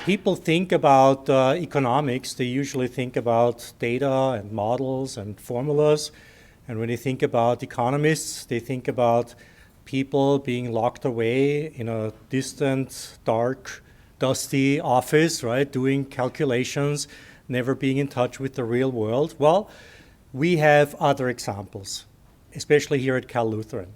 people think about economics, they usually think about data and models and formulas. And when they think about economists, they think about people being locked away in a distant, dark, dusty office, right, doing calculations, never being in touch with the real world. Well, we have other examples, especially here at Cal Lutheran.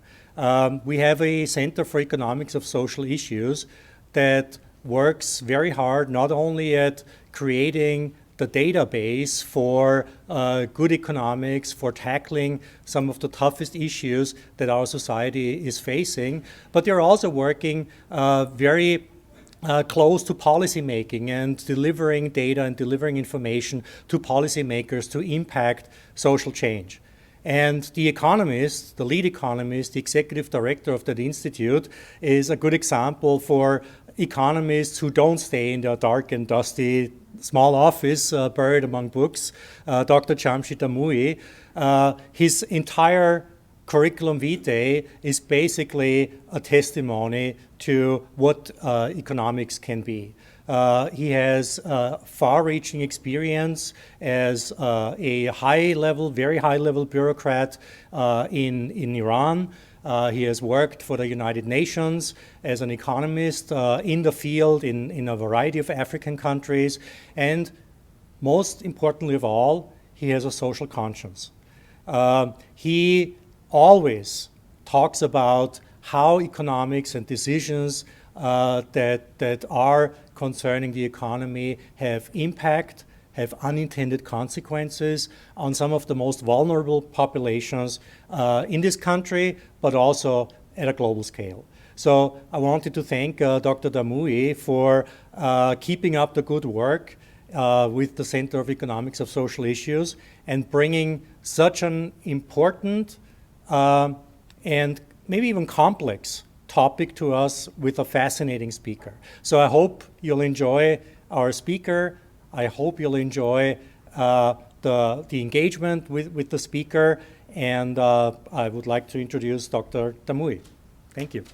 We have a Center for Economics of Social Issues that works very hard not only at creating the database for good economics, for tackling some of the toughest issues that our society is facing, but they're also working very close to policymaking and delivering data and delivering information to policymakers to impact social change. And the economist, the lead economist, the executive director of that institute is a good example for economists who don't stay in the dark and dusty small office buried among books. Dr. Jamshid Amouhi, his entire curriculum vitae is basically a testimony to what economics can be. He has far-reaching experience as a high-level, very high-level bureaucrat in Iran. He has worked for the United Nations as an economist in the field in a variety of African countries. And most importantly of all, he has a social conscience. He always talks about how economics and decisions that are concerning the economy have impact, have unintended consequences on some of the most vulnerable populations in this country, but also at a global scale. So I wanted to thank Dr. Amouhi for keeping up the good work with the Center of Economics of Social Issues and bringing such an important and maybe even complex topic to us with a fascinating speaker. So I hope you'll enjoy our speaker. I hope you'll enjoy the engagement with the speaker. And I would like to introduce Dr. Amouhi. Thank you.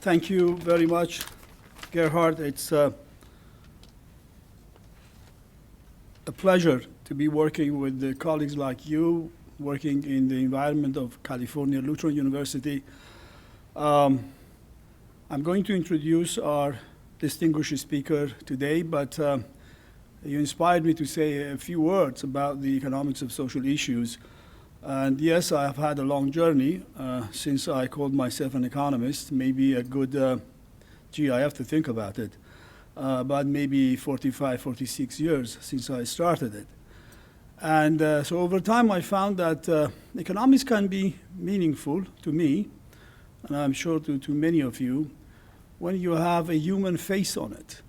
Thank you very much, Gerhard. It's a pleasure to be working with the colleagues like you, working in the environment of California Lutheran University. I'm going to introduce our distinguished speaker today, but you inspired me to say a few words about the economics of social issues. And yes, I have had a long journey since I called myself an economist, maybe a good, I have to think about it, about maybe 45, 46 years since I started it. And so over time, I found that economics can be meaningful to me, and I'm sure to many of you, when you have a human face on it.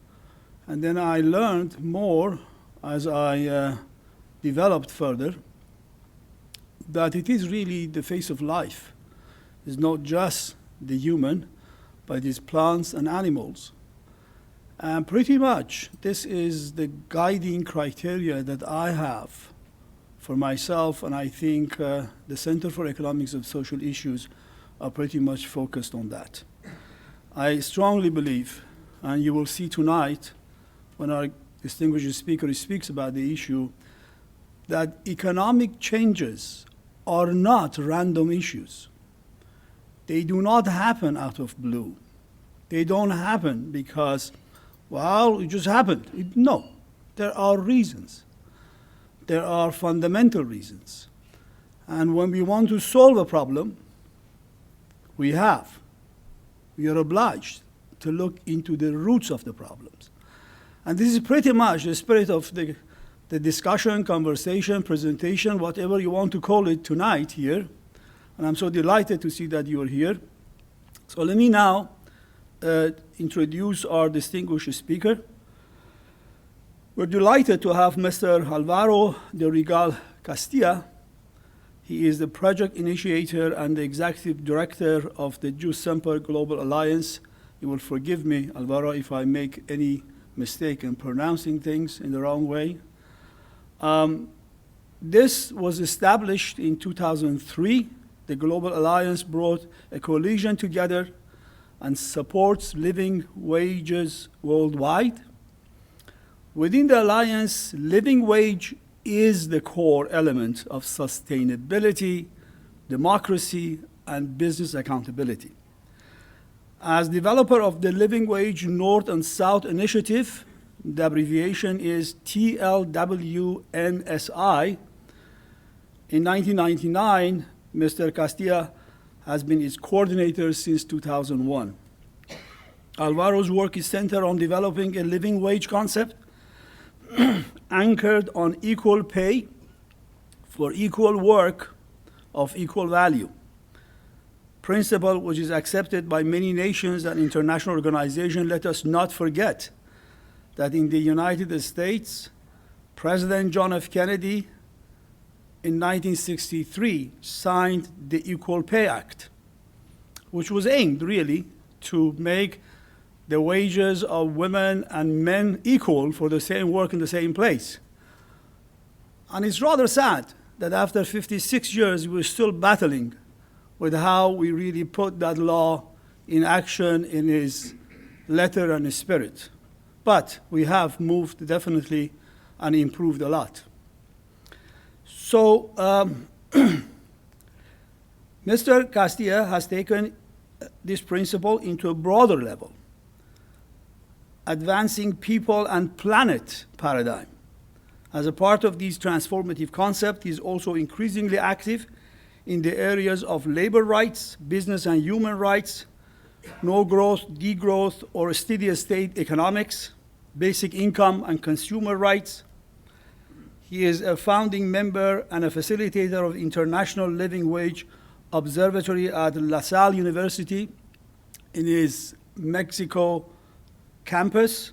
And then I learned more as I developed further that it is really the face of life. It's not just the human, but it's plants and animals. And pretty much this is the guiding criteria that I have for myself, and I think the Center for Economics of Social Issues are pretty much focused on that. I strongly believe, and you will see tonight when our distinguished speaker speaks about the issue, that economic changes are not random issues. They do not happen out of blue. They don't happen because, well, it just happened. No, there are reasons. There are fundamental reasons. And when we want to solve a problem, we are obliged to look into the roots of the problems. And this is pretty much the spirit of the discussion, conversation, presentation, whatever you want to call it tonight here. And I'm so delighted to see that you are here. So let me now introduce our distinguished speaker. We're delighted to have Mr. Álvaro de Regil Castilla. He is the project initiator and the executive director of the Semper Global Alliance. You will forgive me, Álvaro, if I make any mistake in pronouncing things in the wrong way. This was established in 2003 the Global Alliance brought a coalition together and supports living wages worldwide. Within the Alliance, living wage is the core element of sustainability, democracy, and business accountability. As developer of the Living Wage North and South Initiative, the abbreviation is TLWNSI. In 1999, Mr. Castilla has been its coordinator since 2001. Alvaro's work is centered on developing a living wage concept anchored on equal pay for equal work of equal value, principle which is accepted by many nations and international organizations. Let us not forget that in the United States, President John F. Kennedy in 1963 signed the Equal Pay Act, which was aimed really to make the wages of women and men equal for the same work in the same place. And it's rather sad that after 56 years, we're still battling with how we really put that law in action in his letter and his spirit. But we have moved definitely and improved a lot. So Mr. Castilla has taken this principle into a broader level, advancing people and planet paradigm. As a part of this transformative concept, he is also increasingly active in the areas of labor rights, business and human rights, no growth, degrowth, or steady state economics, basic income and consumer rights. He is a founding member and a facilitator of International Living Wage Observatory at Salle University in his Mexico campus,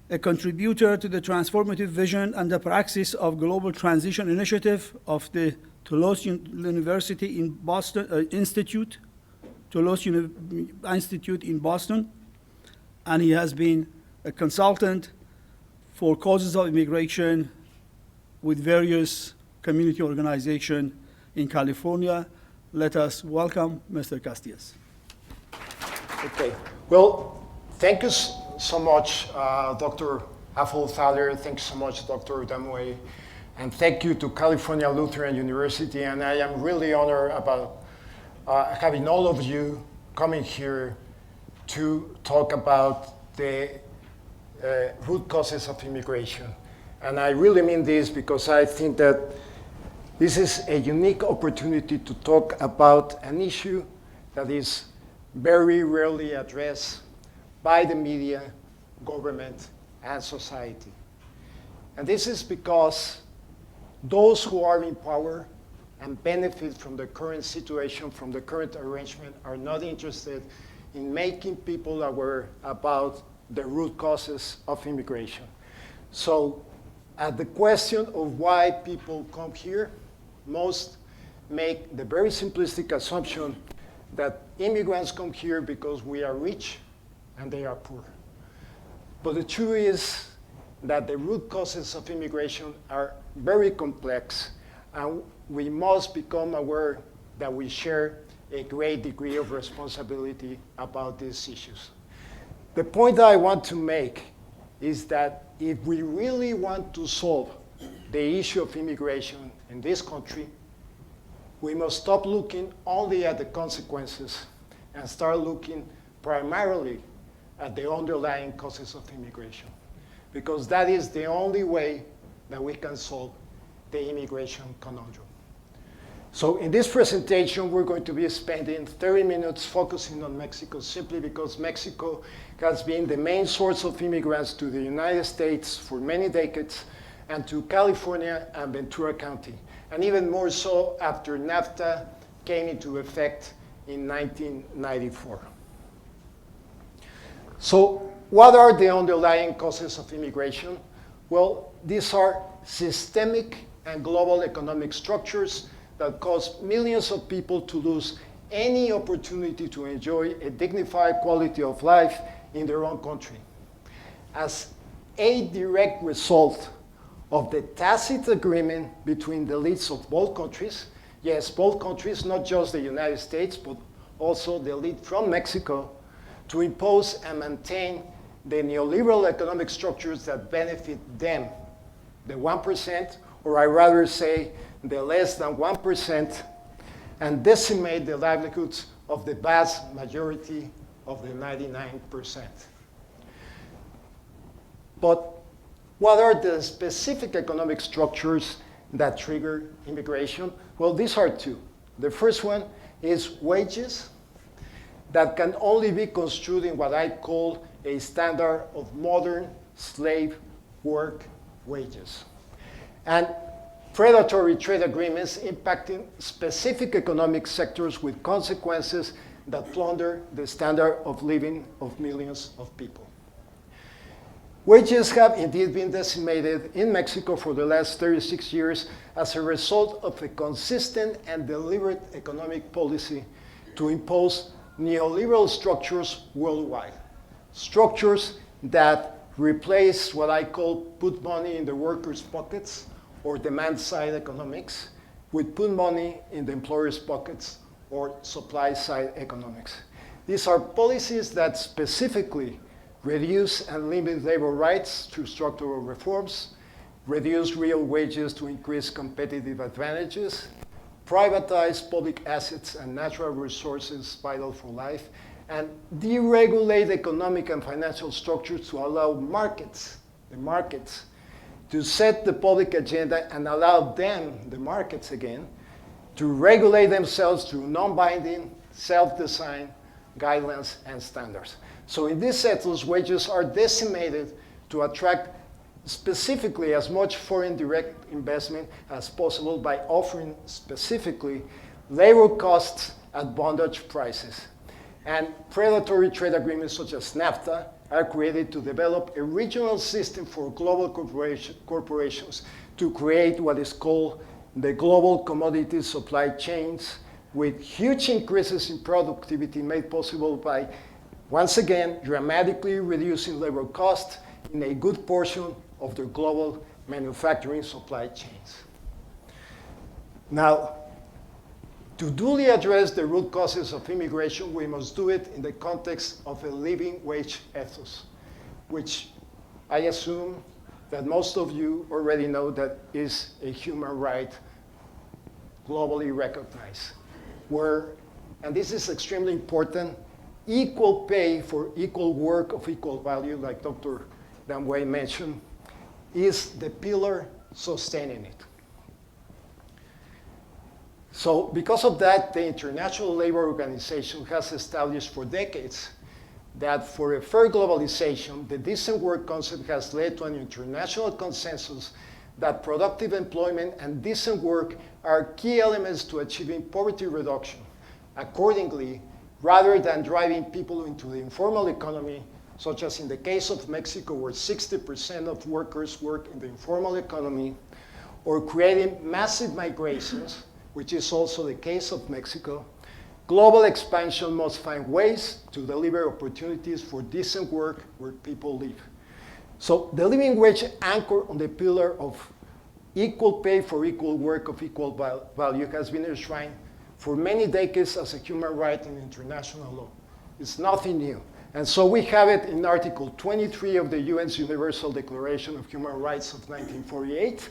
a contributor to the transformative vision and the praxis of global transition initiative of the Tellus University in Boston Tellus Institute in Boston, and he has been a consultant for causes of immigration with various community organizations in California. Let us welcome Mr. Castillas. Okay. Well, thank you so much, Dr. Thaler. Thanks so much, Dr. Damway. And thank you to California Lutheran University. And I am really honored about having all of you coming here to talk about the root causes of immigration. And I really mean this because I think that this is a unique opportunity to talk about an issue that is very rarely addressed by the media, government, and society. And this is because those who are in power and benefit from the current situation, from the current arrangement, are not interested in making people aware about the root causes of immigration. So at the question of why people come here, most make the very simplistic assumption that immigrants come here because we are rich and they are poor. But the truth is that the root causes of immigration are very complex, and we must become aware that we share a great degree of responsibility about these issues. The point that I want to make is that if we really want to solve the issue of immigration in this country, we must stop looking only at the consequences and start looking primarily at the underlying causes of immigration, because that is the only way that we can solve the immigration conundrum. So in this presentation, we're going to be spending 30 minutes focusing on Mexico, simply because Mexico has been the main source of immigrants to the United States for many decades, and to California and Ventura County, and even more so after NAFTA came into effect in 1994. So what are the underlying causes of immigration? Well, these are systemic and global economic structures that cause millions of people to lose any opportunity to enjoy a dignified quality of life in their own country. As a direct result of the tacit agreement between the elites of both countries, Yes, both countries, not just the United States, but also the elite from Mexico, to impose and maintain the neoliberal economic structures that benefit them, the 1%, or I rather say the less than 1%, and decimate the livelihoods of the vast majority of the 99%. But what are the specific economic structures that trigger immigration? Well, these are two. The first one is wages that can only be construed in what I call a standard of modern slave work wages. And predatory trade agreements impacting specific economic sectors with consequences that plunder the standard of living of millions of people. Wages have indeed been decimated in Mexico for the last 36 years as a result of a consistent and deliberate economic policy to impose neoliberal structures worldwide. Structures that replace what I call put money in the workers' pockets or demand-side economics with put money in the employers' pockets or supply-side economics. These are policies that specifically reduce and limit labor rights through structural reforms, reduce real wages to increase competitive advantages, privatize public assets and natural resources vital for life, and deregulate economic and financial structures to allow the markets, to set the public agenda and allow them, the markets again, to regulate themselves through non-binding, self-designed guidelines and standards. So in these settles, wages are decimated to attract specifically as much foreign direct investment as possible by offering specifically labor costs at bondage prices. And predatory trade agreements such as NAFTA are created to develop a regional system for global corporations to create what is called the global commodity supply chains with huge increases in productivity made possible by, once again, dramatically reducing labor costs in a good portion of their global manufacturing supply chains. Now, to duly address the root causes of immigration, we must do it in the context of a living wage ethos, which I assume that most of you already know that is a human right globally recognized, where, and this is extremely important, equal pay for equal work of equal value, like Dr. Damway mentioned, is the pillar sustaining it. So because of that, the International Labor Organization has established for decades that for a fair globalization, the decent work concept has led to an international consensus that productive employment and decent work are key elements to achieving poverty reduction. Accordingly, rather than driving people into the informal economy, such as in the case of Mexico, where 60% of workers work in the informal economy, or creating massive migrations, which is also the case of Mexico, global expansion must find ways to deliver opportunities for decent work where people live. So the living wage anchored on the pillar of equal pay for equal work of equal value has been enshrined for many decades as a human right in international law. It's nothing new. And so we have it in Article 23 of the UN's Universal Declaration of Human Rights of 1948,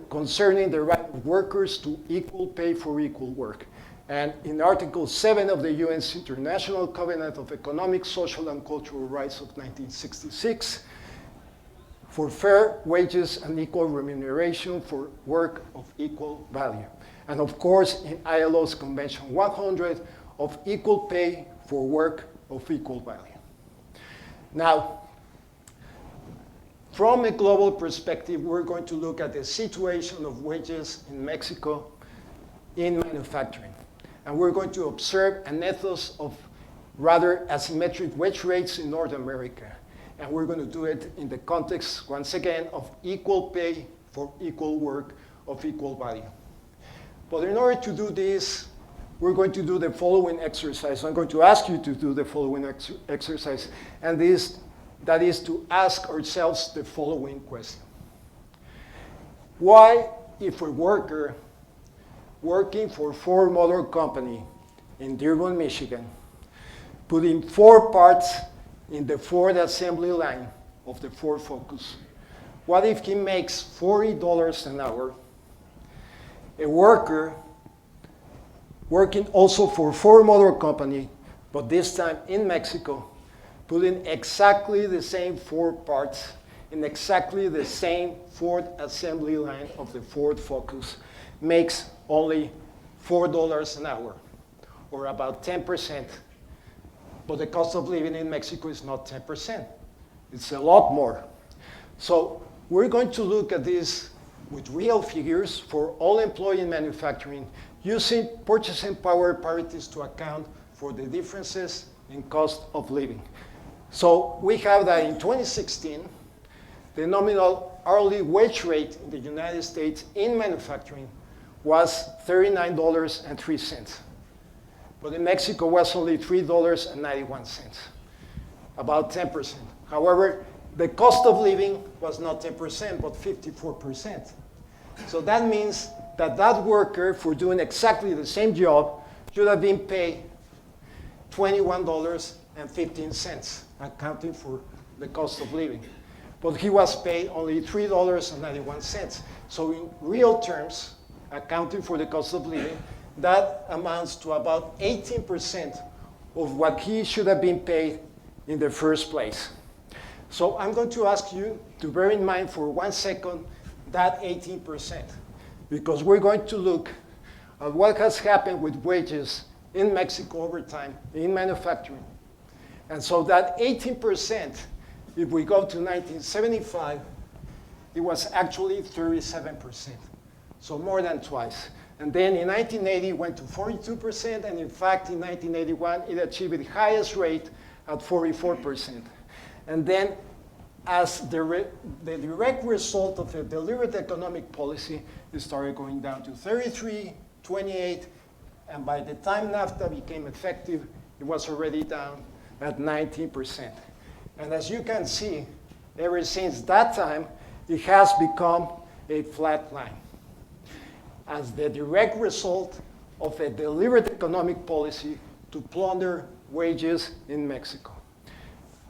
concerning the right of workers to equal pay for equal work. And in Article 7 of the UN's International Covenant of Economic, Social, and Cultural Rights of 1966, for fair wages and equal remuneration for work of equal value. And of course, in ILO's Convention 100 of equal pay for work of equal value. Now, from a global perspective, we're going to look at the situation of wages in Mexico in manufacturing. And we're going to observe an ethos of rather asymmetric wage rates in North America. And we're going to do it in the context, once again, of equal pay for equal work of equal value. But in order to do this, we're going to do the following exercise. I'm going to ask you to do the following exercise. And that is to ask ourselves the following question. Why, if a worker working for Ford Motor Company in Dearborn, Michigan, putting 4 parts in the Ford assembly line of the Ford Focus. What if he makes $40 an hour? A worker working also for Ford Motor Company, but this time in Mexico, putting exactly the same 4 parts in exactly the same Ford assembly line of the Ford Focus, makes only $4 an hour, or about 10%. But the cost of living in Mexico is not 10%. It's a lot more. So we're going to look at this with real figures for all employees in manufacturing, using purchasing power parities to account for the differences in cost of living. So we have that in 2016, the nominal hourly wage rate in the United States in manufacturing was $39.03. But in Mexico was only $3.91, about 10%. However, the cost of living was not 10%, but 54%. So that means that that worker, for doing exactly the same job, should have been paid $21.15, accounting for the cost of living. But he was paid only $3.91. So in real terms, accounting for the cost of living, that amounts to about 18% of what he should have been paid in the first place. So I'm going to ask you to bear in mind for 1 second that 18%, because we're going to look at what has happened with wages in Mexico over time in manufacturing. And so that 18%, if we go to 1975, it was actually 37%, so more than twice. And then in 1980, it went to 42%, and in fact, in 1981, it achieved the highest rate at 44%. And then, as the direct result of a deliberate economic policy, it started going down to 33, 28, and by the time NAFTA became effective, it was already down at 19%. And as you can see, ever since that time, it has become a flat line, as the direct result of a deliberate economic policy to plunder wages in Mexico.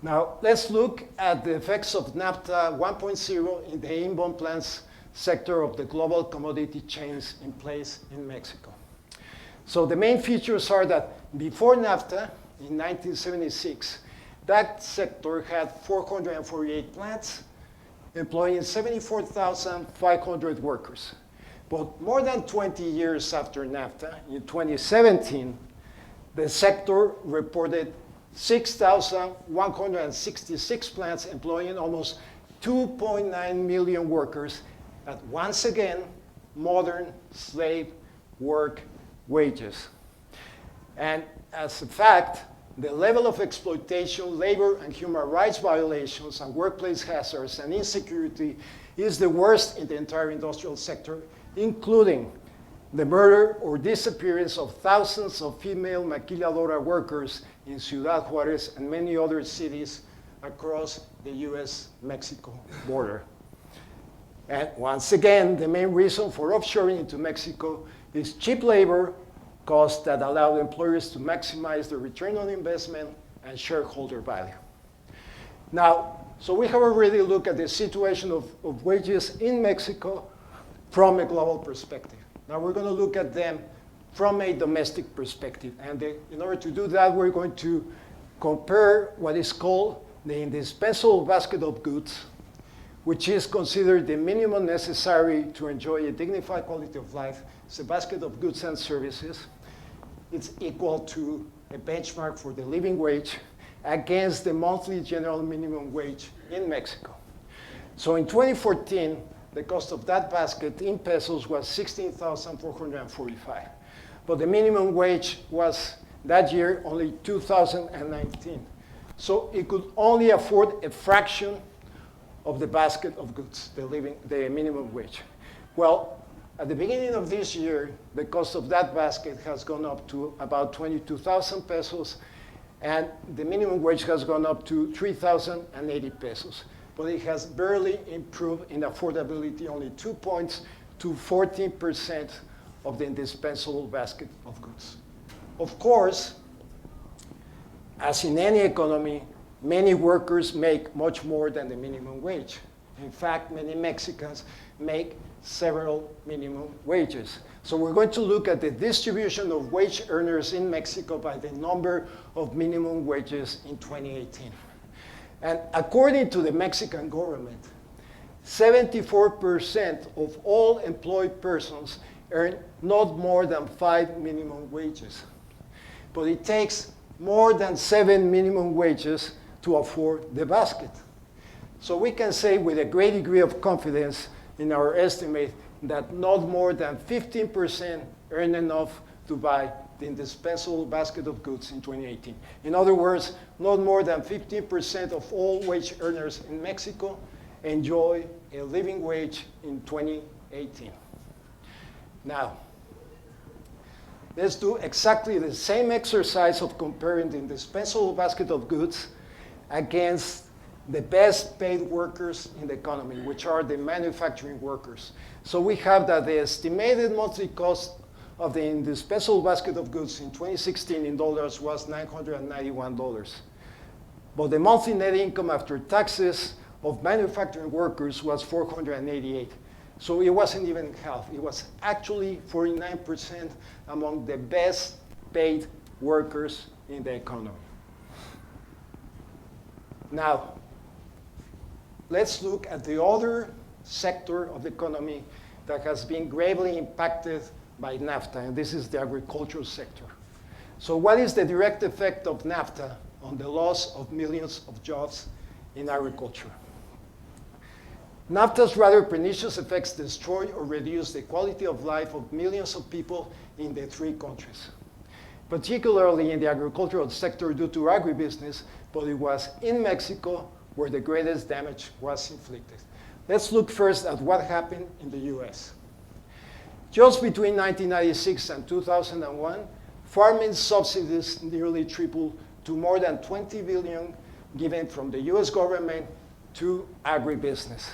Now, let's look at the effects of NAFTA 1.0 in the inbound plants sector of the global commodity chains in place in Mexico. So the main features are that before NAFTA, in 1976, that sector had 448 plants, employing 74,500 workers. But more than 20 years after NAFTA, in 2017, the sector reported 6,166 plants employing almost 2.9 million workers at, once again, modern slave work wages. And as a fact, the level of exploitation, labor and human rights violations, and workplace hazards and insecurity is the worst in the entire industrial sector, including the murder or disappearance of thousands of female maquiladora workers in Ciudad Juarez and many other cities across the US-Mexico border. And once again, the main reason for offshoring into Mexico is cheap labor costs that allow employers to maximize the return on investment and shareholder value. Now, so we have already looked at the situation of wages in Mexico from a global perspective. Now we're going to look at them from a domestic perspective. And in order to do that, we're going to compare what is called the indispensable basket of goods, which is considered the minimum necessary to enjoy a dignified quality of life. It's a basket of goods and services. It's equal to a benchmark for the living wage against the monthly general minimum wage in Mexico. So in 2014, the cost of that basket in pesos was 16,445. But the minimum wage was that year only 2019. So it could only afford a fraction of the basket of goods, the minimum wage. Well, at the beginning of this year, the cost of that basket has gone up to about 22,000 pesos, and the minimum wage has gone up to 3,080 pesos. But it has barely improved in affordability, only 2 points to 14% of the indispensable basket of goods. Of course, as in any economy, many workers make much more than the minimum wage. In fact, many Mexicans make several minimum wages. So we're going to look at the distribution of wage earners in Mexico by the number of minimum wages in 2018. And according to the Mexican government, 74% of all employed persons earn not more than 5 minimum wages. But it takes more than 7 minimum wages to afford the basket. So we can say with a great degree of confidence in our estimate that not more than 15% earn enough to buy the indispensable basket of goods in 2018. In other words, not more than 15% of all wage earners in Mexico enjoy a living wage in 2018. Now, let's do exactly the same exercise of comparing the indispensable basket of goods against the best paid workers in the economy, which are the manufacturing workers. So we have that the estimated monthly cost of the indispensable basket of goods in 2016 in dollars was $991. But the monthly net income after taxes of manufacturing workers was $488. So it wasn't even half. It was actually 49% among the best paid workers in the economy. Now, let's look at the other sector of the economy that has been gravely impacted by NAFTA, and this is the agricultural sector. So what is the direct effect of NAFTA on the loss of millions of jobs in agriculture? NAFTA's rather pernicious effects destroy or reduce the quality of life of millions of people in the 3 countries, particularly in the agricultural sector due to agribusiness, but it was in Mexico where the greatest damage was inflicted. Let's look first at what happened in the US. Just between 1996 and 2001, farming subsidies nearly tripled to more than $20 billion given from the US government to agribusiness.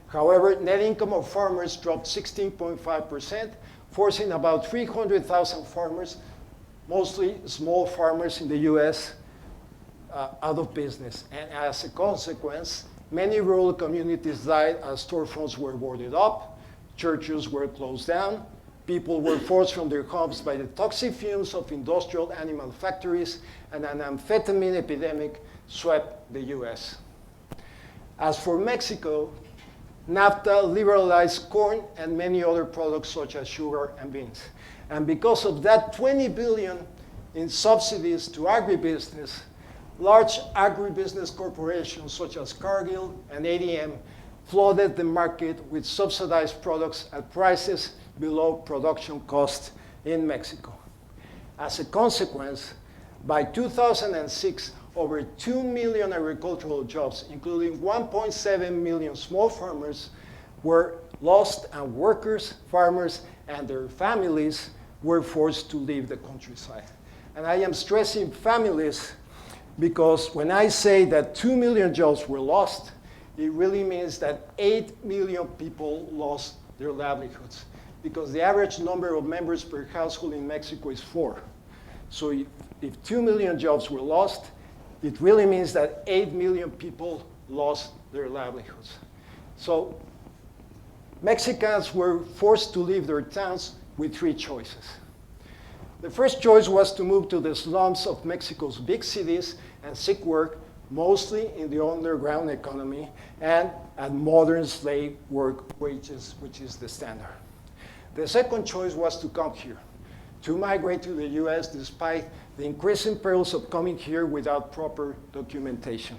However, net income of farmers dropped 16.5%, forcing about 300,000 farmers, mostly small farmers in the US, out of business. And as a consequence, many rural communities died as storefronts were boarded up, churches were closed down, people were forced from their homes by the toxic fumes of industrial animal factories, and an amphetamine epidemic swept the US. As for Mexico, NAFTA liberalized corn and many other products such as sugar and beans. And because of that $20 billion in subsidies to agribusiness, large agribusiness corporations such as Cargill and ADM flooded the market with subsidized products at prices below production cost in Mexico. As a consequence, by 2006, over 2 million agricultural jobs, including 1.7 million small farmers, were lost, and workers, farmers, and their families were forced to leave the countryside. And I am stressing families because when I say that 2 million jobs were lost, it really means that 8 million people lost their livelihoods, because the average number of members per household in Mexico is 4. So if 2 million jobs were lost, it really means that 8 million people lost their livelihoods. So Mexicans were forced to leave their towns with 3 choices. The first choice was to move to the slums of Mexico's big cities and seek work, mostly in the underground economy and at modern slave work wages, which is the standard. The second choice was to come here, to migrate to the US despite the increasing perils of coming here without proper documentation.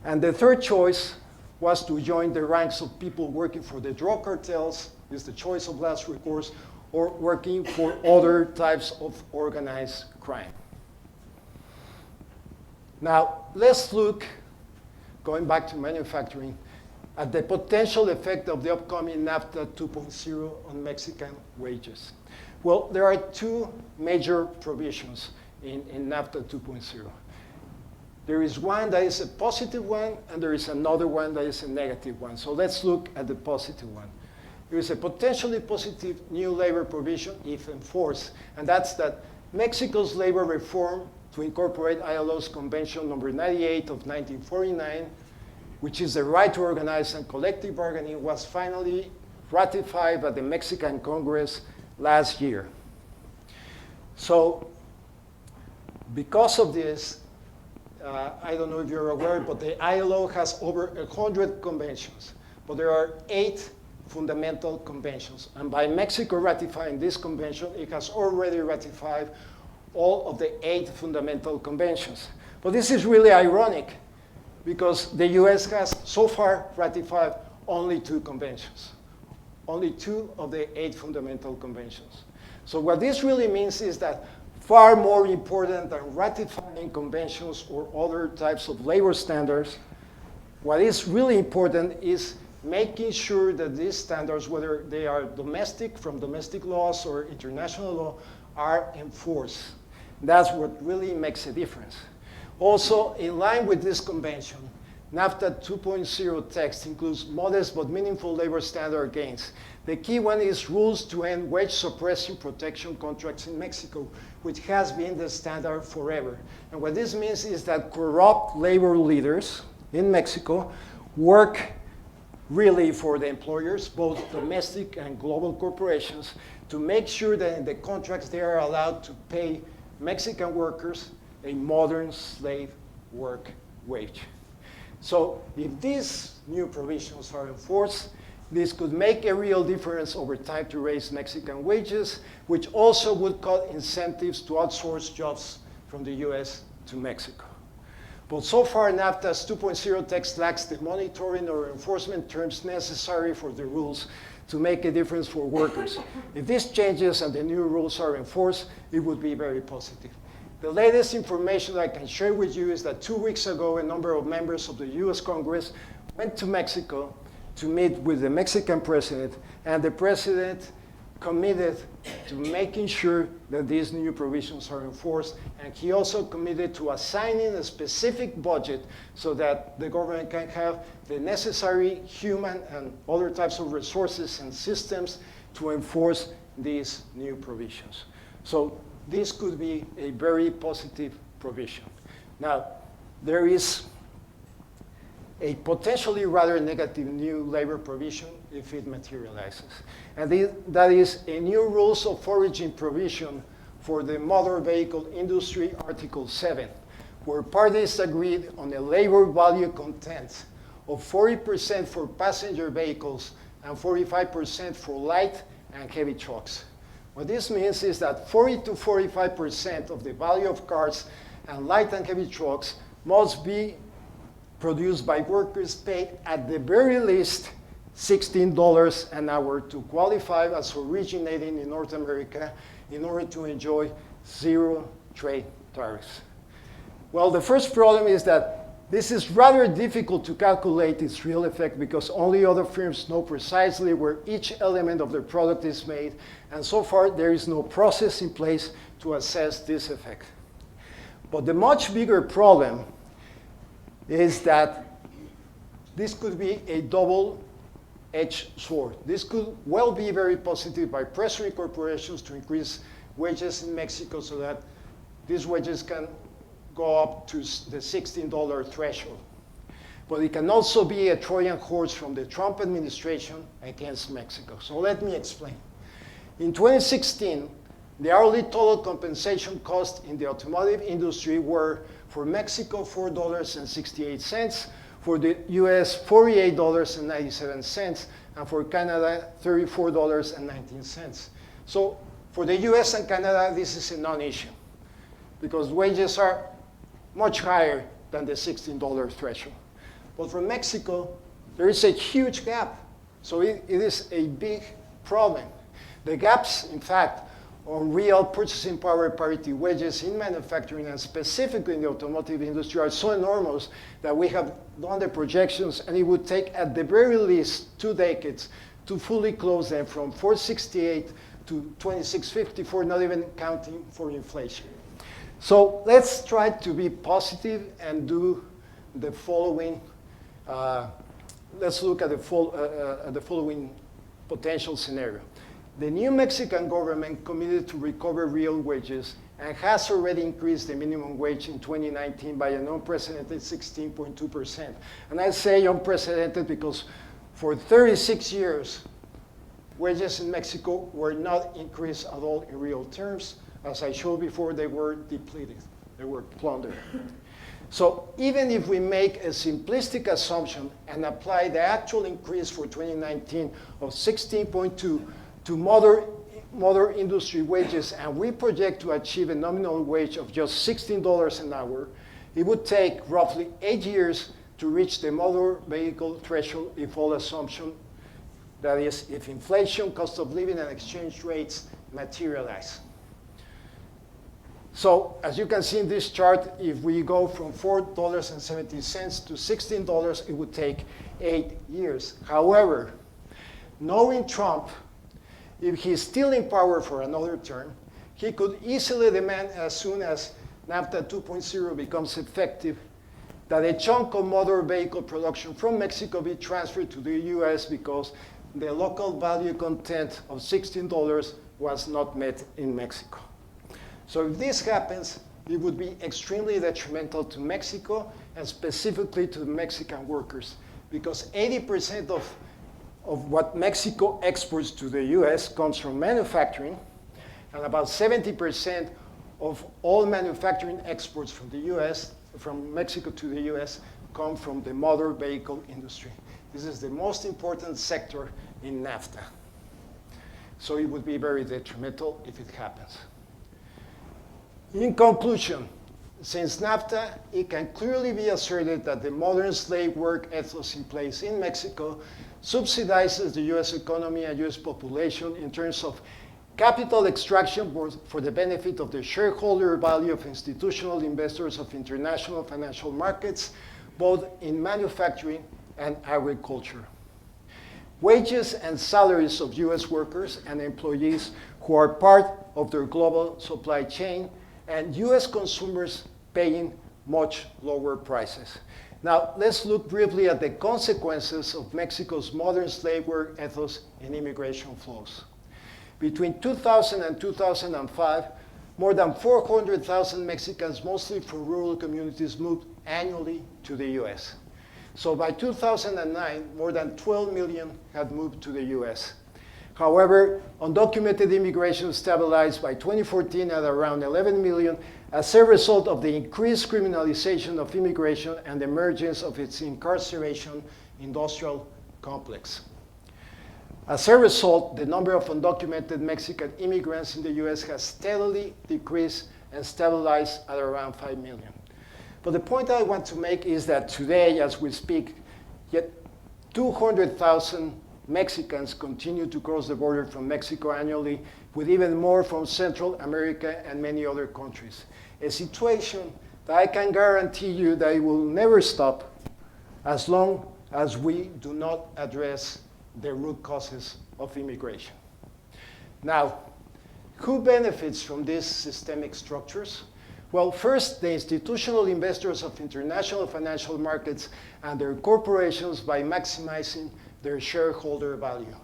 And the third choice was to join the ranks of people working for the drug cartels, is the choice of last recourse, or working for other types of organized crime. Now, let's look, going back to manufacturing, at the potential effect of the upcoming NAFTA 2.0 on Mexican wages. Well, there are 2 major provisions in NAFTA 2.0. There is one that is a positive one, and there is another one that is a negative one. So let's look at the positive one. there is a potentially positive new labor provision if enforced, and that's that Mexico's labor reform to incorporate ILO's Convention number 98 of 1949, which is the right to organize and collective bargaining, was finally ratified by the Mexican Congress last year. So because of this, I don't know if you're aware, but the ILO has over 100 conventions, but there are 8 fundamental conventions. And by Mexico ratifying this convention, it has already ratified all of the 8 fundamental conventions. But this is really ironic because the US has so far ratified only 2 conventions, only 2 of the 8 fundamental conventions. So what this really means is that far more important than ratifying conventions or other types of labor standards, what is really important is making sure that these standards, whether they are domestic, from domestic laws or international law, are enforced. That's what really makes a difference. Also, in line with this convention, NAFTA 2.0 text includes modest but meaningful labor standard gains. The key one is rules to end wage suppressing protection contracts in Mexico, which has been the standard forever. And what this means is that corrupt labor leaders in Mexico work really for the employers, both domestic and global corporations, to make sure that in the contracts they are allowed to pay Mexican workers a modern slave work wage. So if these new provisions are enforced, this could make a real difference over time to raise Mexican wages, which also would cut incentives to outsource jobs from the US to Mexico. But so far, NAFTA's 2.0 text lacks the monitoring or enforcement terms necessary for the rules to make a difference for workers. If this changes and the new rules are enforced, it would be very positive. The latest information I can share with you is that 2 weeks ago, a number of members of the US Congress went to Mexico to meet with the Mexican president, and the president committed to making sure that these new provisions are enforced, and he also committed to assigning a specific budget so that the government can have the necessary human and other types of resources and systems to enforce these new provisions. So this could be a very positive provision. Now, there is a potentially rather negative new labor provision if it materializes. And that is a new rules of origin provision for the motor vehicle industry, Article 7, where parties agreed on a labor value content of 40% for passenger vehicles and 45% for light and heavy trucks. What this means is that 40 to 45% of the value of cars and light and heavy trucks must be produced by workers paid at the very least $16 an hour to qualify as originating in North America in order to enjoy zero trade tariffs. Well, the first problem is that this is rather difficult to calculate its real effect because only other firms know precisely where each element of their product is made, and so far there is no process in place to assess this effect. But the much bigger problem is that this could be a double-edged sword. This could well be very positive by pressuring corporations to increase wages in Mexico so that these wages can go up to the $16 threshold. But it can also be a Trojan horse from the Trump administration against Mexico. So let me explain. In 2016, the hourly total compensation cost in the automotive industry were, for Mexico, $4.68, for the US, $48.97, and for Canada, $34.19. So for the US and Canada, this is a non-issue because wages are much higher than the $16 threshold. But for Mexico, there is a huge gap. So it is a big problem. The gaps, in fact, on real purchasing power parity wages in manufacturing and specifically in the automotive industry are so enormous that we have done the projections, and it would take at the very least 2 decades to fully close them from $4.68 to $26.54, not even counting for inflation. So let's try to be positive and do the following. Let's look at the following potential scenario. The new Mexican government committed to recover real wages and has already increased the minimum wage in 2019 by an unprecedented 16.2%. And I say unprecedented because for 36 years, wages in Mexico were not increased at all in real terms. As I showed before, they were depleted. They were plundered. So even if we make a simplistic assumption and apply the actual increase for 2019 of 16.2 to modern industry wages, and we project to achieve a nominal wage of just $16 an hour, it would take roughly 8 years to reach the motor vehicle threshold if all assumption, that is, if inflation, cost of living, and exchange rates materialize. So as you can see in this chart, if we go from $4.70 to $16, it would take 8 years. However, knowing Trump, if he's still in power for another term, he could easily demand as soon as NAFTA 2.0 becomes effective that a chunk of motor vehicle production from Mexico be transferred to the US because the local value content of $16 was not met in Mexico. So if this happens, it would be extremely detrimental to Mexico and specifically to the Mexican workers because 80% of what Mexico exports to the US comes from manufacturing, and about 70% of all manufacturing exports from the US, from Mexico to the US, come from the motor vehicle industry. This is the most important sector in NAFTA. So it would be very detrimental if it happens. In conclusion, since NAFTA, it can clearly be asserted that the modern slave work ethos in place in Mexico subsidizes the US economy and US population in terms of capital extraction for the benefit of the shareholder value of institutional investors of international financial markets, both in manufacturing and agriculture. Wages and salaries of US workers and employees who are part of their global supply chain, and US consumers paying much lower prices. Now, let's look briefly at the consequences of Mexico's modern slave work ethos in immigration flows. Between 2000 and 2005, more than 400,000 Mexicans, mostly from rural communities, moved annually to the US. So by 2009, more than 12 million had moved to the US. However, undocumented immigration stabilized by 2014 at around 11 million as a result of the increased criminalization of immigration and the emergence of its incarceration industrial complex. As a result, the number of undocumented Mexican immigrants in the US has steadily decreased and stabilized at around 5 million. But the point I want to make is that today, as we speak, yet 200,000 Mexicans continue to cross the border from Mexico annually, with even more from Central America and many other countries. A situation that I can guarantee you that it will never stop as long as we do not address the root causes of immigration. Now, who benefits from these systemic structures? Well, first, the institutional investors of international financial markets and their corporations by maximizing their shareholder value.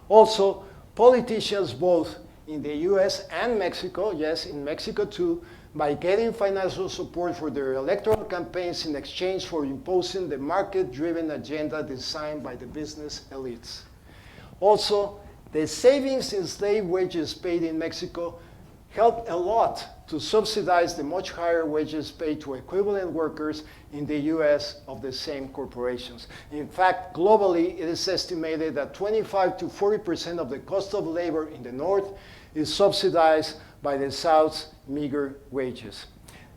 Also, politicians both in the US and Mexico, yes, in Mexico too, by getting financial support for their electoral campaigns in exchange for imposing the market-driven agenda designed by the business elites. Also, the savings in slave wages paid in Mexico helped a lot to subsidize the much higher wages paid to equivalent workers in the US of the same corporations. In fact, globally, it is estimated that 25 to 40% of the cost of labor in the North is subsidized by the South's meager wages.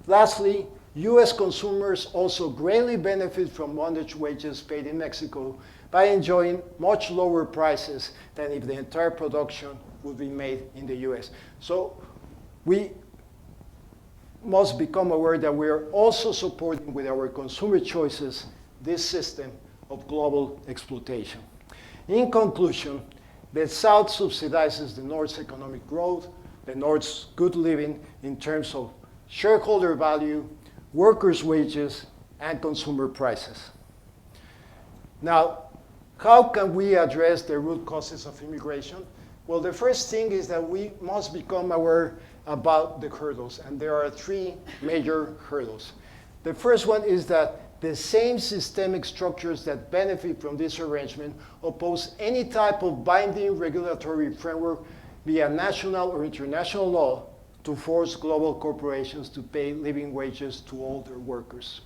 Lastly, US consumers also greatly benefit from bondage wages paid in Mexico by enjoying much lower prices than if the entire production would be made in the US. So we must become aware that we are also supporting with our consumer choices this system of global exploitation. In conclusion, the South subsidizes the North's economic growth, the North's good living in terms of shareholder value, workers' wages, and consumer prices. Now, How can we address the root causes of immigration? Well, the first thing is that we must become aware about the hurdles, and there are three major hurdles. The first one is that the same systemic structures that benefit from this arrangement oppose any type of binding regulatory framework via national or international law to force global corporations to pay living wages to all their workers.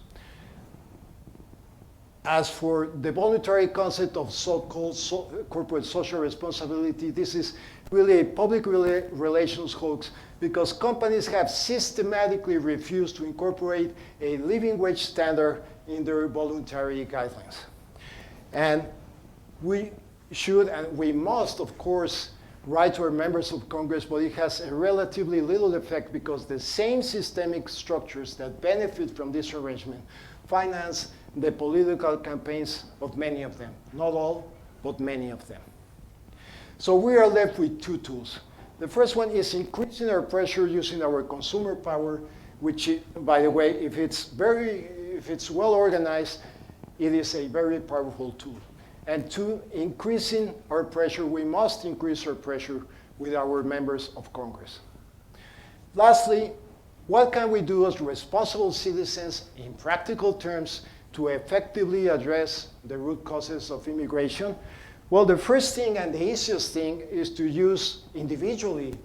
As for the voluntary concept of so-called corporate social responsibility, this is really a public relations hoax because companies have systematically refused to incorporate a living wage standard in their voluntary guidelines. And we should and we must, of course, write to our members of Congress, but it has a relatively little effect because the same systemic structures that benefit from this arrangement finance the political campaigns of many of them. Not all, but many of them. So we are left with two tools. The first one is increasing our pressure using our consumer power, which, by the way, if it's well organized, it is a very powerful tool. And two, increasing our pressure, we must increase our pressure with our members of Congress. Lastly, what can we do as responsible citizens in practical terms to effectively address the root causes of immigration? Well, the first thing and the easiest thing is to use individually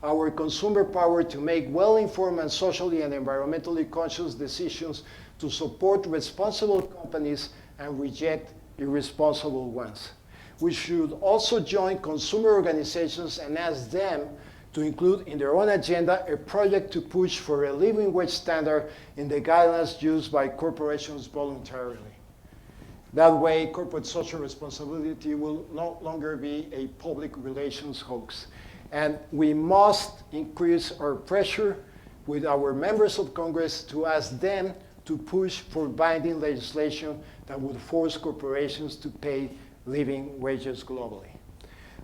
our consumer power to make well-informed and socially and environmentally conscious decisions to support responsible companies and reject irresponsible ones. We should also join consumer organizations and ask them to include in their own agenda a project to push for a living wage standard in the guidelines used by corporations voluntarily. That way, corporate social responsibility will no longer be a public relations hoax. And we must increase our pressure with our members of Congress to ask them to push for binding legislation that would force corporations to pay living wages globally.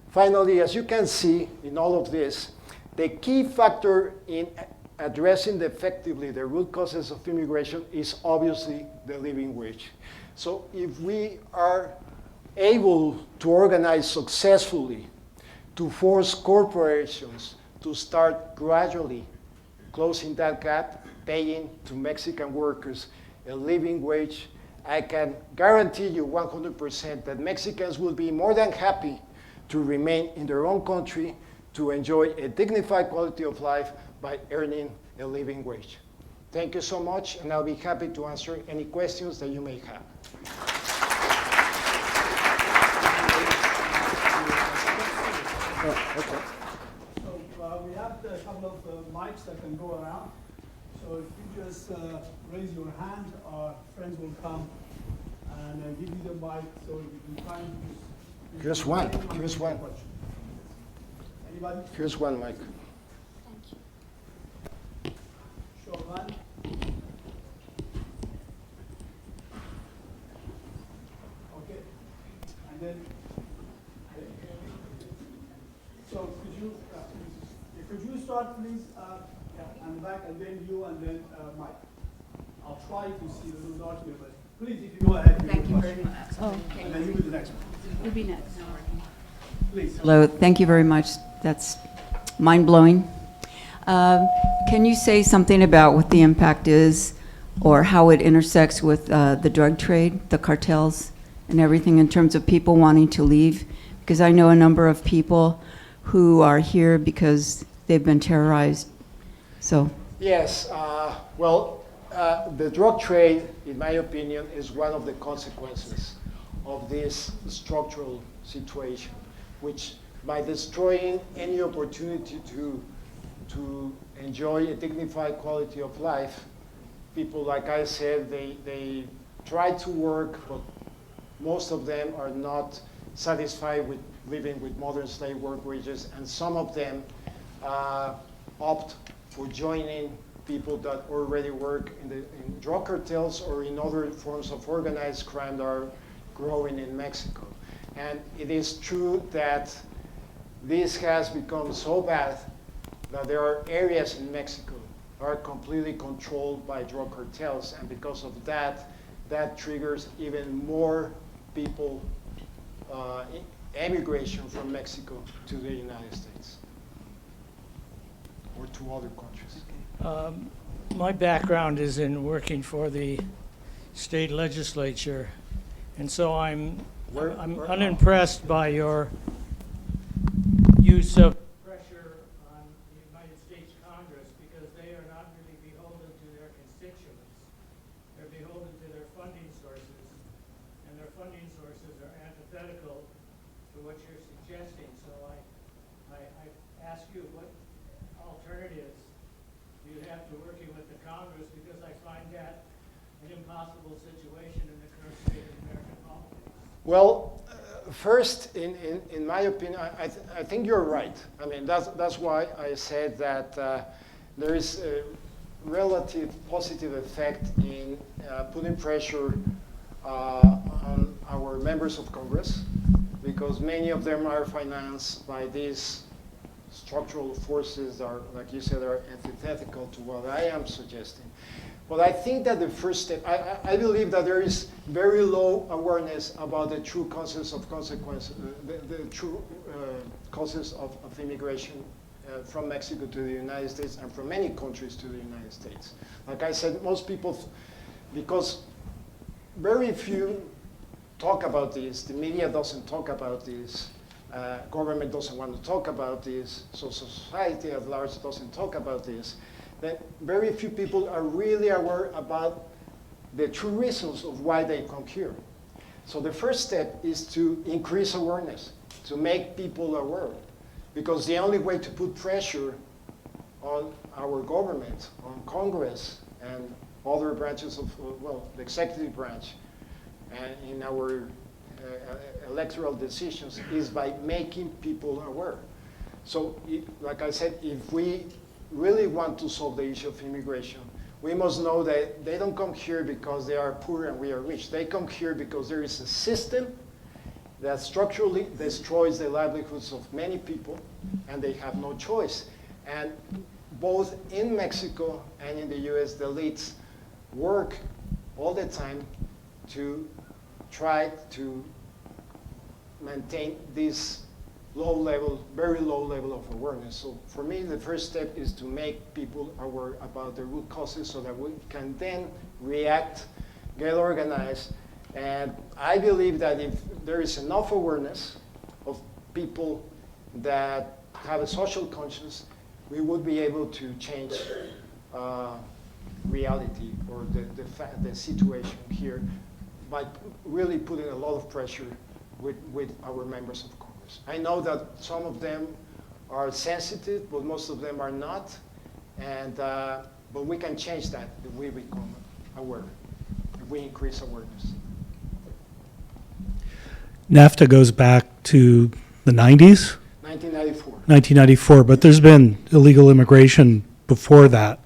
Finally, as you can see in all of this, the key factor in addressing effectively the root causes of immigration is obviously the living wage. So if we are able to organize successfully to force corporations to start gradually closing that gap, paying to Mexican workers a living wage, I can guarantee you 100% that Mexicans will be more than happy to remain in their own country to enjoy a dignified quality of life by earning a living wage. Thank you so much, and I'll be happy to answer any questions that you may have. Okay. So we have a couple of mics that can go around. So if you just raise your hand, our friends will come and give you the mic so you can try and use. Here's one. Here's one. Anybody? Here's one mic. Thank you. Show of hand. Okay. And then, so could you start, please, and back, and then you, and then Mike. I'll try to see the little dot here, but please, if you go ahead. Thank you very much. Oh, And then you do the next one. you'll be next. Please. Hello, thank you very much. That's mind-blowing. Can you say something about what the impact is or how it intersects with the drug trade, the cartels, and everything in terms of people wanting to leave? Because I know a number of people who are here because they've been terrorized. So. Yes, the drug trade, in my opinion, is one of the consequences of this structural situation, which by destroying any opportunity to enjoy a dignified quality of life, people, like I said, they try to work, but most of them are not satisfied with living with modern slave work wages, and some of them opt for joining people that already work in drug cartels or in other forms of organized crime that are growing in Mexico. And it is true that this has become so bad that there are areas in Mexico that are completely controlled by drug cartels, and because of that, that triggers even more people emigration from Mexico to the United States or to other countries? My background is in working for the state legislature, and so I'm Where- unimpressed by your use of pressure on the United States Congress, because they are not really beholden to their constituents. They're beholden to their funding sources, and their funding sources are antithetical to what you're suggesting. So I ask you, what alternatives do you have to working with the Congress? Because I find that an impossible situation in the current state of American politics. Well, first, in my opinion, I think you're right. I mean, that's why I said that there is a relative positive effect in putting pressure on our members of Congress, because many of them are financed by these structural forces that are, like you said, are antithetical to what I am suggesting. But I think that the first step, I believe that there is very low awareness about the true causes of consequences, the true causes of immigration from Mexico to the United States and from many countries to the United States. Like I said, most people, because very few talk about this, the media doesn't talk about this, government doesn't want to talk about this, so society at large doesn't talk about this, then very few people are really aware about the true reasons of why they come here. So the first step is to increase awareness, to make people aware, because the only way to put pressure on our government, on Congress, and other branches of, well, the executive branch, and in our electoral decisions is by making people aware. So, like I said, if we really want to solve the issue of immigration, we must know that they don't come here because they are poor and we are rich. They come here because there is a system that structurally destroys the livelihoods of many people, and they have no choice. And both in Mexico and in the US, the elites work all the time to try to maintain this low level, very low level of awareness. So for me, the first step is to make people aware about the root causes so that we can then react, get organized. And I believe that if there is enough awareness of people that have a social conscience, we would be able to change reality or the situation here by really putting a lot of pressure with our members of Congress. I know that some of them are sensitive, but most of them are not. And, but we can change that if we become aware, if we increase awareness. NAFTA goes back to the 90s? 1994. 1994, but there's been illegal immigration before that.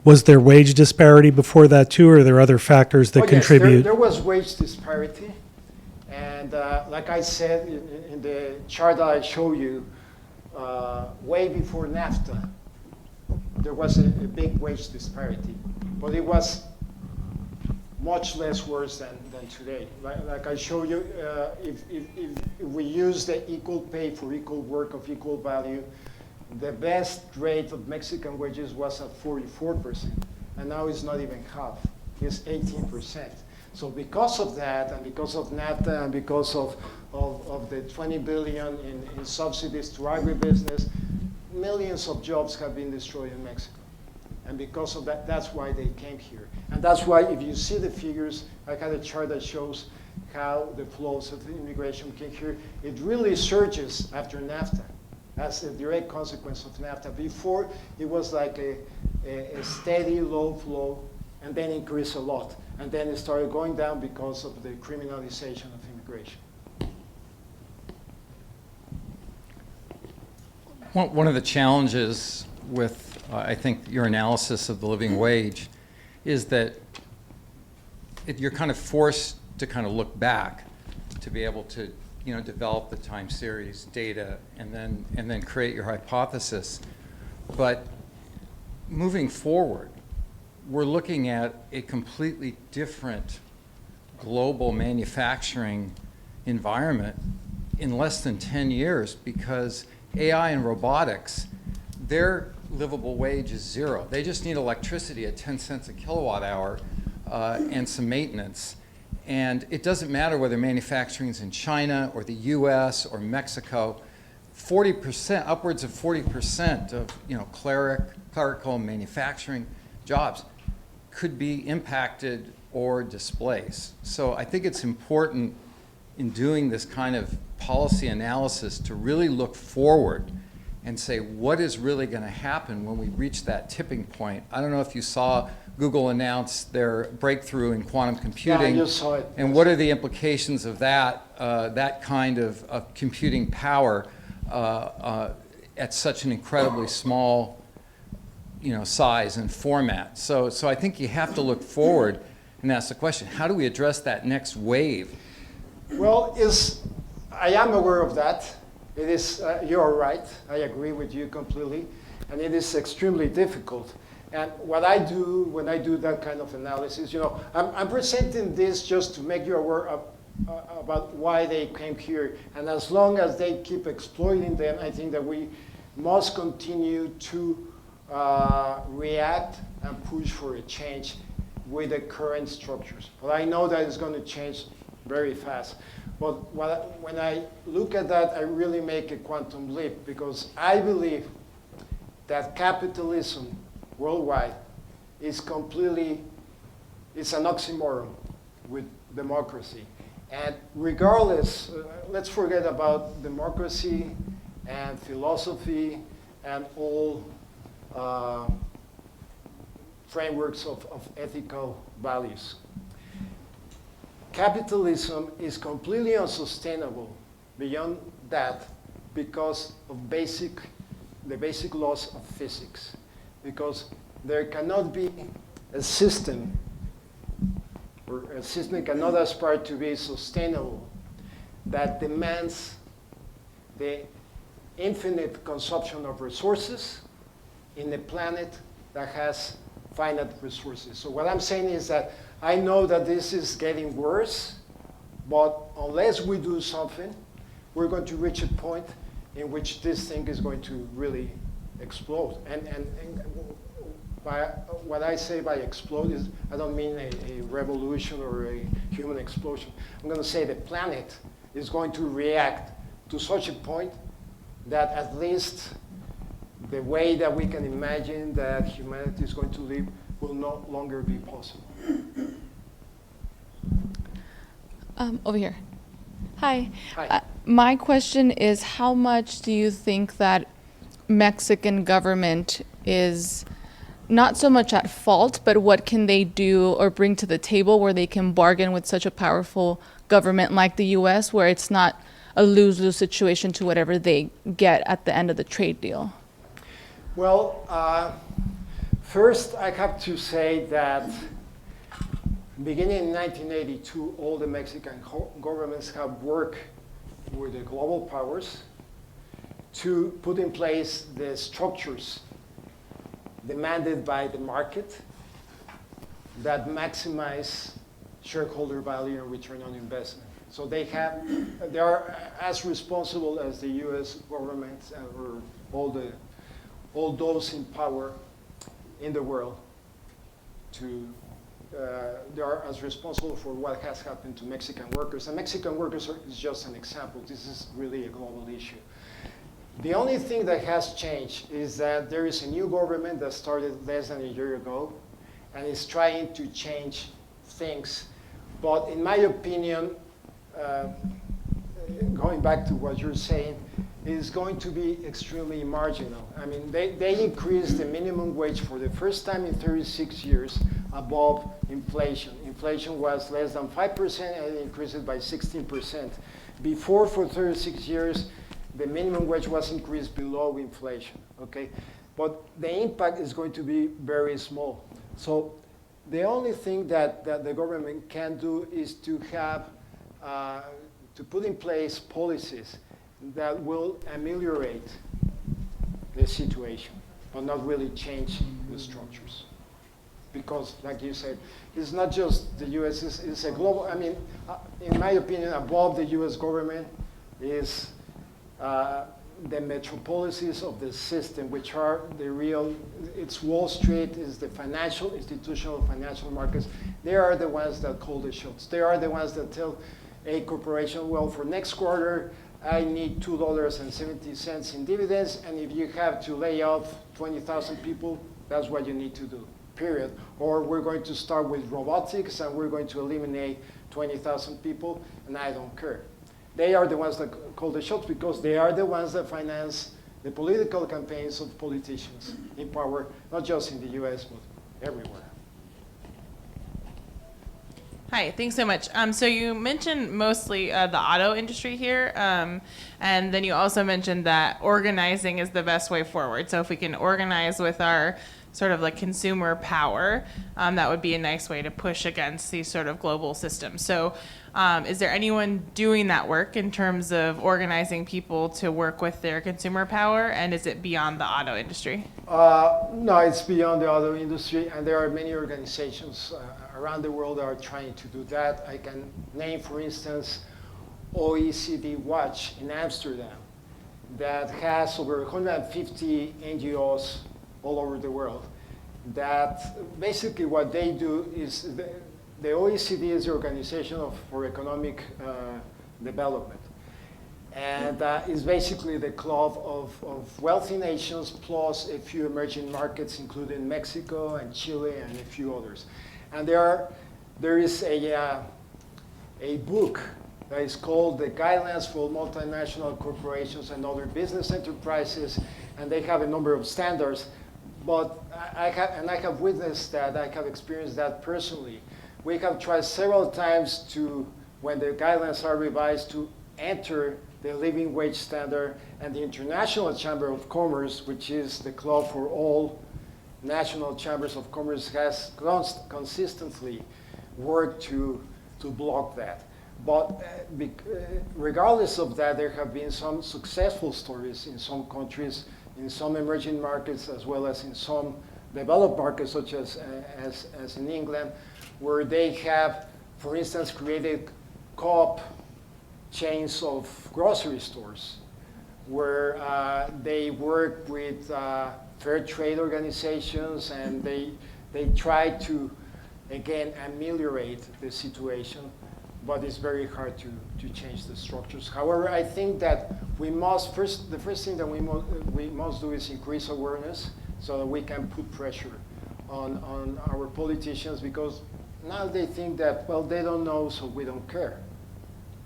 Was there wage disparity before that too, or are there other factors that contribute? Yes, there was wage disparity. And like I said in the chart that I show you, way before NAFTA, there was a big wage disparity. But it was much less worse than today. Like I show you, if we use the equal pay for equal work of equal value, the best rate of Mexican wages was at 44%, and now it's not even half, it's 18%. So because of that, and because of NAFTA, and because of the 20 billion in subsidies to agribusiness, millions of jobs have been destroyed in Mexico. And because of that, that's why they came here. And that's why if you see the figures, I had a chart that shows how the flows of the immigration came here. It really surges after NAFTA. That's a direct consequence of NAFTA. Before, it was like a steady low flow, and then increased a lot. And then it started going down because of the criminalization of immigration. One of the challenges with, I think, your analysis of the living wage is that you're kind of forced to kind of look back to be able to, you know, develop the time series data and then create your hypothesis. But moving forward, we're looking at a completely different global manufacturing environment in less than 10 years because AI and robotics, their livable wage is zero. They just need electricity at 10 cents a kilowatt hour and some maintenance. And it doesn't matter whether manufacturing is in China or the US or Mexico. 40%, upwards of 40% of clerical manufacturing jobs could be impacted or displaced. So I think it's important in doing this kind of policy analysis to really look forward and say what is really going to happen when we reach that tipping point. I don't know if you saw Google announce their breakthrough in quantum computing. Yeah, I just saw it. And what are the implications of that, that kind of computing power at such an incredibly small size and format. So I think you have to look forward and ask the question, how do we address that next wave? Well, I am aware of that. It is, you're right, I agree with you completely, and it is extremely difficult. And what I do when I do that kind of analysis, I'm presenting this just to make you aware of, about why they came here. And as long as they keep exploiting them, I think that we must continue to react and push for a change with the current structures. But I know that it's going to change very fast. But when I look at that, I really make a quantum leap because I believe that capitalism worldwide is it's an oxymoron with democracy. And regardless, let's forget about democracy and philosophy and all frameworks of ethical values. Capitalism is completely unsustainable beyond that because of the basic laws of physics. Because there cannot be a system, or a system cannot aspire to be sustainable that demands the infinite consumption of resources in a planet that has finite resources. So what I'm saying is that I know that this is getting worse, but unless we do something, we're going to reach a point in which this thing is going to really explode. And by what I say by explode is, I don't mean a revolution or a human explosion. I'm going to say the planet is going to react to such a point that at least the way that we can imagine that humanity is going to live will no longer be possible. Over here. Hi. Hi. My question is, how much do you think that Mexican government is not so much at fault, but what can they do or bring to the table where they can bargain with such a powerful government like the US, where it's not a lose-lose situation to whatever they get at the end of the trade deal? Well, first I have to say that beginning in 1982, all the Mexican governments have worked with the global powers to put in place the structures demanded by the market that maximize shareholder value and return on investment. So they are as responsible as the US government or all those in power in the world they are as responsible for what has happened to Mexican workers. And Mexican workers is just an example. This is really a global issue. The only thing that has changed is that there is a new government that started less than a year ago and is trying to change things. But in my opinion, going back to what you're saying, is going to be extremely marginal. I mean, they increased the minimum wage for the first time in 36 years above inflation. Inflation was less than 5% and it increased it by 16%. Before, for 36 years, the minimum wage was increased below inflation, okay? But the impact is going to be very small. So the only thing that the government can do is to have, to put in place policies that will ameliorate the situation, but not really change the structures. Because, like you said, it's not just the US, it's a global, I mean, in my opinion, above the US government, is the metropolises of the system, which are the real, it's Wall Street, is the financial, institutional financial markets. They are the ones that call the shots. They are the ones that tell a corporation, well, for next quarter, I need $2.70 in dividends, and if you have to lay off 20,000 people, that's what you need to do, period. Or we're going to start with robotics, and we're going to eliminate 20,000 people, and I don't care. They are the ones that call the shots because they are the ones that finance the political campaigns of politicians in power, not just in the US, but everywhere. Hi, thanks so much. So you mentioned mostly the auto industry here, and then you also mentioned that organizing is the best way forward. So if we can organize with our sort of like consumer power, that would be a nice way to push against these sort of global systems. So is there anyone doing that work in terms of organizing people to work with their consumer power, and is it beyond the auto industry? No, it's beyond the auto industry, and there are many organizations around the world that are trying to do that. I can name, for instance, OECD Watch in Amsterdam that has over 150 NGOs all over the world. That basically what they do is the OECD is the Organization for Economic Development. And is basically the club of wealthy nations plus a few emerging markets, including Mexico and Chile and a few others. And there is a book that is called The Guidelines for Multinational Corporations and Other Business Enterprises, and they have a number of standards. But I have witnessed that, I have experienced that personally. We have tried several times to, when the guidelines are revised, to enter the living wage standard, and the International Chamber of Commerce, which is the club for all national chambers of commerce, has consistently worked to block that. But regardless of that, there have been some successful stories in some countries, in some emerging markets, as well as in some developed markets, such as in England, where they have, for instance, created co-op chains of grocery stores, where they work with fair trade organizations, and they try to, again, ameliorate the situation, but it's very hard to change the structures. However, I think that we must, the first thing that we must do is increase awareness so that we can put pressure on our politicians, because now they think that, well, they don't know, so we don't care,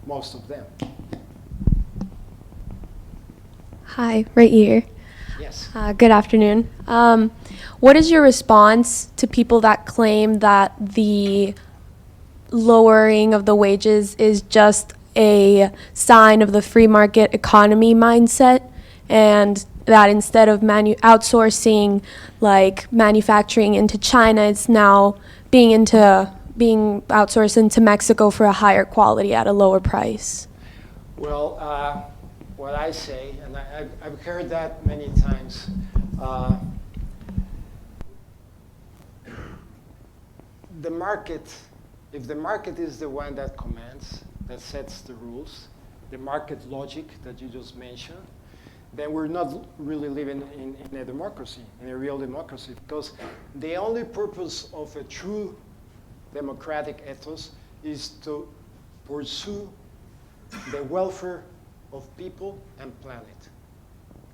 most of them. Hi, right here. Yes. Good afternoon. What is your response to people that claim that the lowering of the wages is just a sign of the free market economy mindset, and that instead of outsourcing like manufacturing into China, it's now being outsourced into Mexico for a higher quality at a lower price? Well, what I say, and I've heard that many times, the market, if the market is the one that commands, that sets the rules, the market logic that you just mentioned, then we're not really living in a democracy, in a real democracy, because the only purpose of a true democratic ethos is to pursue the welfare of people and planet,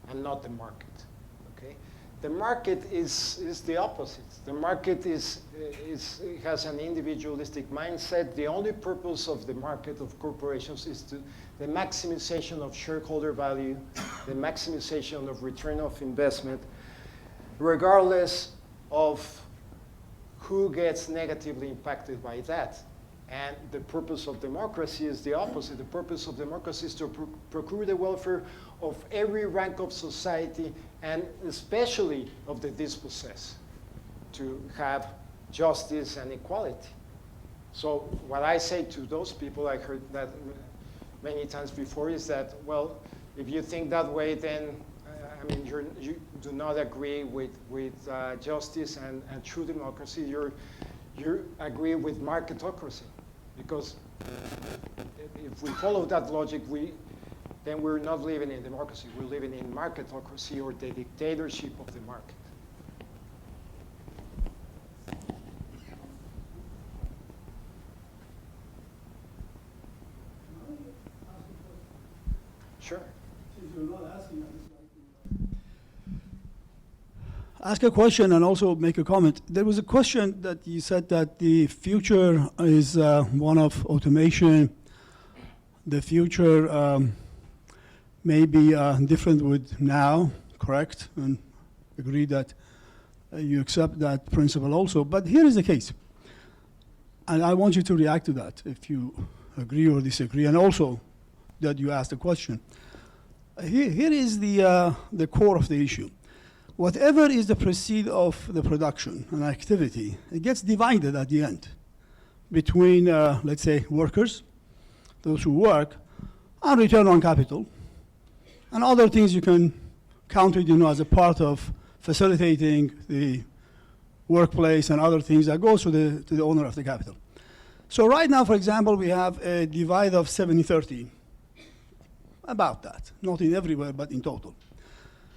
and not the market. Okay, the market is the opposite. The market has an individualistic mindset. The only purpose of the market of corporations is the maximization of shareholder value, the maximization of return of investment, regardless of who gets negatively impacted by that. And the purpose of democracy is the opposite. The purpose of democracy is to procure the welfare of every rank of society, and especially of the dispossessed, to have justice and equality. So what I say to those people, I heard that many times before, is that, well, if you think that way, then I mean, you do not agree with justice and true democracy. You agree with marketocracy, because if we follow that logic, then we're not living in democracy. We're living in marketocracy, or the dictatorship of the market. Sure. Since you're not asking, ask a question and also make a comment. There was a question that you said that the future is one of automation. The future may be different with now, correct? And agree that you accept that principle also. But here is the case. And I want you to react to that if you agree or disagree, and also that you asked the question. Here is the core of the issue. Whatever is the proceed of the production and activity, it gets divided at the end between, let's say, workers, those who work, and return on capital, and other things you can count it, as a part of facilitating the workplace and other things that goes to the owner of the capital. So right now, for example, we have a divide of 70-30, about that, not in everywhere, but in total.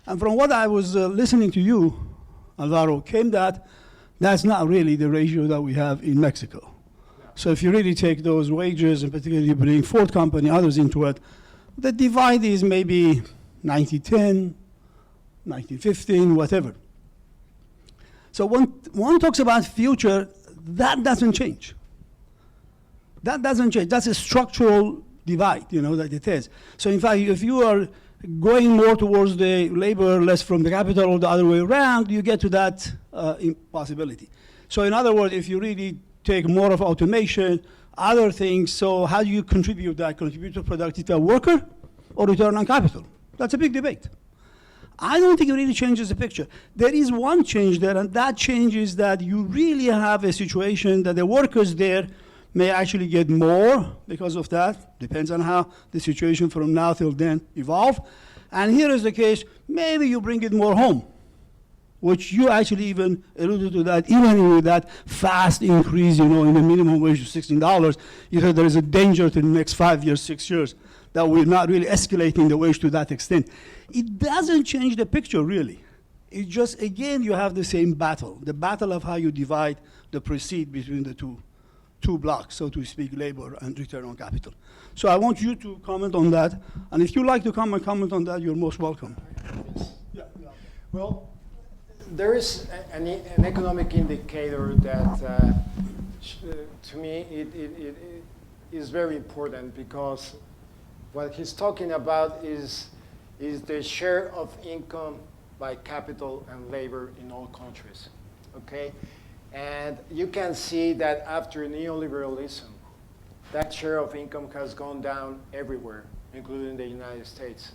And from what I was listening to you, Álvaro, came that that's not really the ratio that we have in Mexico. So if you really take those wages, and particularly bring Ford Company, others into it, the divide is maybe 90-10, 90-15, whatever. So when one talks about future, that doesn't change. That doesn't change. That's a structural divide, that it is. So in fact, if you are going more towards the labor, less from the capital, or the other way around, you get to that impossibility. So in other words, if you really take more of automation, other things, so how do you contribute that? Contribute to productivity of worker or return on capital? That's a big debate. I don't think it really changes the picture. There is one change there, and that change is that you really have a situation that the workers there may actually get more because of that. Depends on how the situation from now till then evolve. And here is the case, maybe you bring it more home, which you actually even alluded to that, even with that fast increase, in the minimum wage of $16, you said there is a danger to the next 5 years, 6 years, that we're not really escalating the wage to that extent. It doesn't change the picture, really. It just, again, you have the same battle, the battle of how you divide the proceed between the two blocks, so to speak, labor and return on capital. So I want you to comment on that, and if you like to come and comment on that, you're most welcome. Yeah. Well, there is an economic indicator that, to me, it is very important, because what he's talking about is the share of income by capital and labor in all countries, okay? And you can see that after neoliberalism, that share of income has gone down everywhere, including the United States.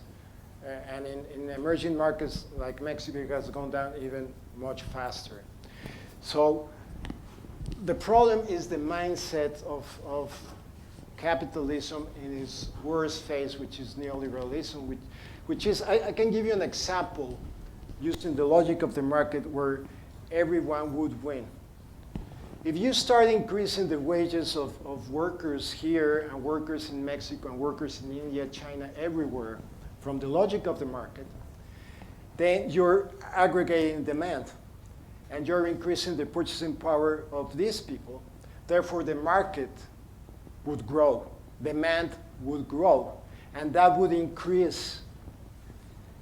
And in emerging markets like Mexico, it has gone down even much faster. So the problem is the mindset of capitalism in its worst phase, which is neoliberalism, which is, I can give you an example using the logic of the market where everyone would win. If you start increasing the wages of workers here and workers in Mexico and workers in India, China, everywhere, from the logic of the market, then you're aggregating demand and you're increasing the purchasing power of these people. Therefore, the market would grow, demand would grow, and that would increase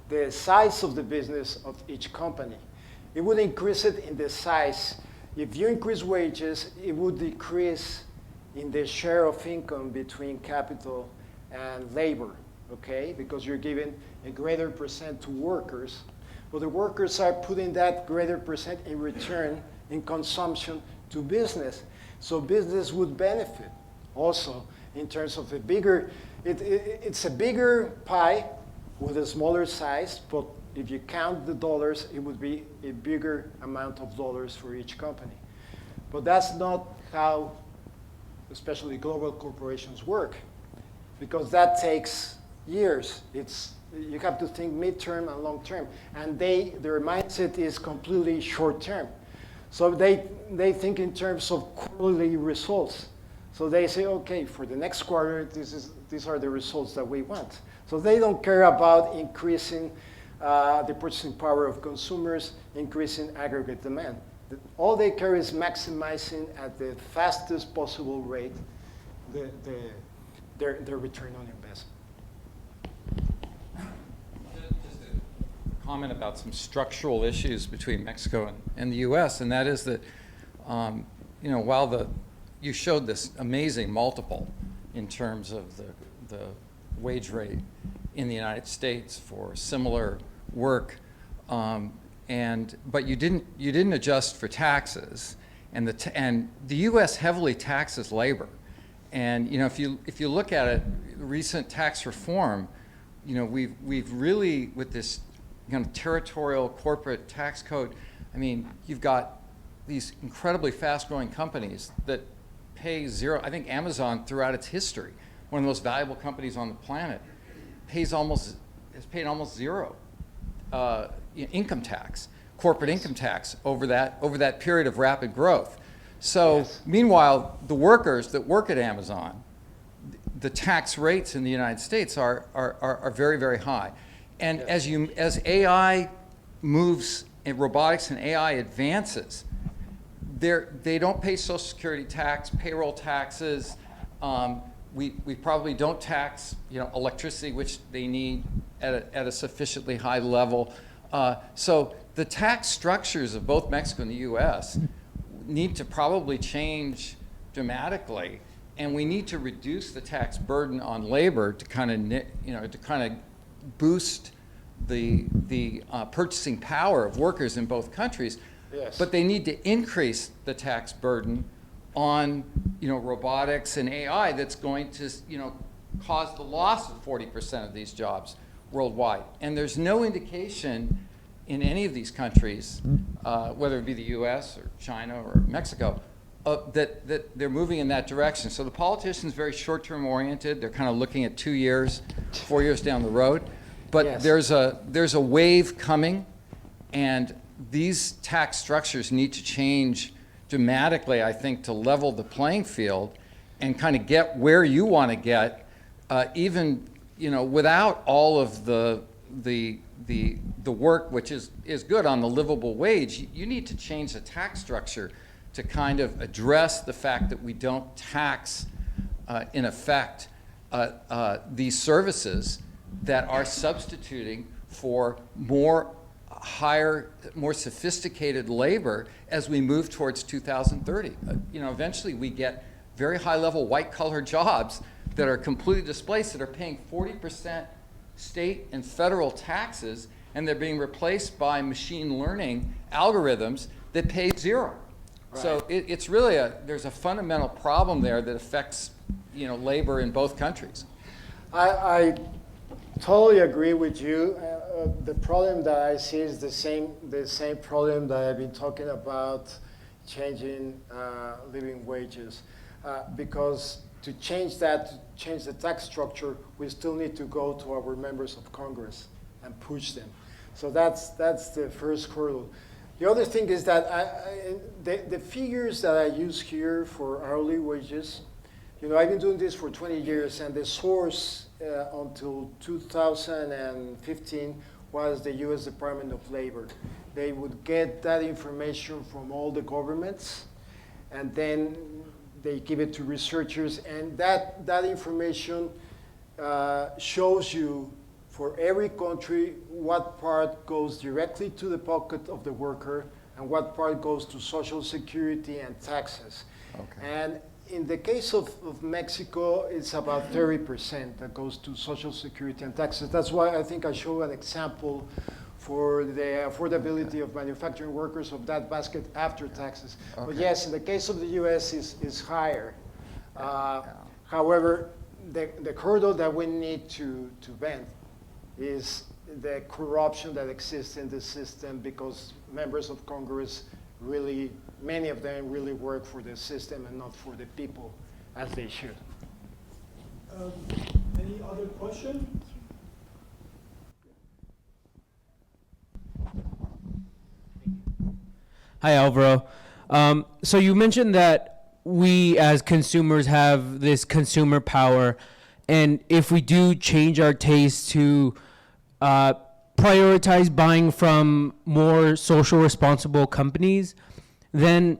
the size of the business of each company. It would increase it in the size. If you increase wages, it would decrease in the share of income between capital and labor, okay? Because you're giving a greater percent to workers, but the workers are putting that greater percent in return in consumption to business. So business would benefit also in terms of a bigger, it's a bigger pie with a smaller size, but if you count the dollars, it would be a bigger amount of dollars for each company. But that's not how, especially global corporations work, because that takes years. You have to think midterm and long term, and their mindset is completely short term. So they think in terms of quarterly results. So they say, okay, for the next quarter, these are the results that we want. So they don't care about increasing the purchasing power of consumers, increasing aggregate demand. All they care is maximizing at the fastest possible rate their return on investment. Just a comment about some structural issues between Mexico and the U.S., and that is that, while you showed this amazing multiple in terms of the wage rate in the United States for similar work, but you didn't adjust for taxes, and the U.S. heavily taxes labor, and if you look at it, recent tax reform, we've really, with this kind of territorial corporate tax code, I mean, you've got these incredibly fast-growing companies that pay zero. I think Amazon, throughout its history, one of the most valuable companies on the planet, has paid almost zero income tax, corporate income tax over that period of rapid growth. So yes. Meanwhile, the workers that work at Amazon, the tax rates in the United States are very, very high. And yes. as AI moves and robotics and AI advances, they don't pay Social Security tax, payroll taxes. We probably don't tax electricity, which they need at a sufficiently high level. So the tax structures of both Mexico and the U.S. need to probably change dramatically, and we need to reduce the tax burden on labor to kind of boost the purchasing power of workers in both countries. Yes. But they need to increase the tax burden on robotics and AI that's going to cause the loss of 40% of these jobs worldwide. And there's no indication in any of these countries, whether it be the U.S. or China or Mexico, that they're moving in that direction. So the politicians are very short-term oriented. They're kind of looking at 2 years, 4 years down the road. But yes. there's a wave coming, and these tax structures need to change dramatically, I think, to level the playing field and kind of get where you want to get, even without all of the work, which is good on the livable wage. You need to change the tax structure to kind of address the fact that we don't tax, in effect, these services that are substituting for more sophisticated labor as we move towards 2030. Eventually we get very high-level white-collar jobs that are completely displaced, that are paying 40% state and federal taxes, and they're being replaced by machine learning algorithms that pay zero. Right. So it's really there's a fundamental problem there that affects labor in both countries. I totally agree with you. The problem that I see is the same problem that I've been talking about, changing living wages. Because to change that, to change the tax structure, we still need to go to our members of Congress and push them. So that's the first hurdle. The other thing is that the figures that I use here for hourly wages, I've been doing this for 20 years, and the source until 2015 was the U.S. Department of Labor. They would get that information from all the governments, and then they give it to researchers, and that information shows you for every country what part goes directly to the pocket of the worker and what part goes to Social Security and taxes. Okay. And in the case of Mexico, it's about 30% that goes to Social Security and taxes. That's why I think I show an example for the affordability of manufacturing workers of that basket after taxes. Okay. But yes, in the case of the US is higher. However, the hurdle that we need to bend is the corruption that exists in the system, because members of Congress really, many of them really work for the system and not for the people as they should. Any other question? Hi, Alvaro. So you mentioned that we as consumers have this consumer power, and if we do change our taste to prioritize buying from more social responsible companies, then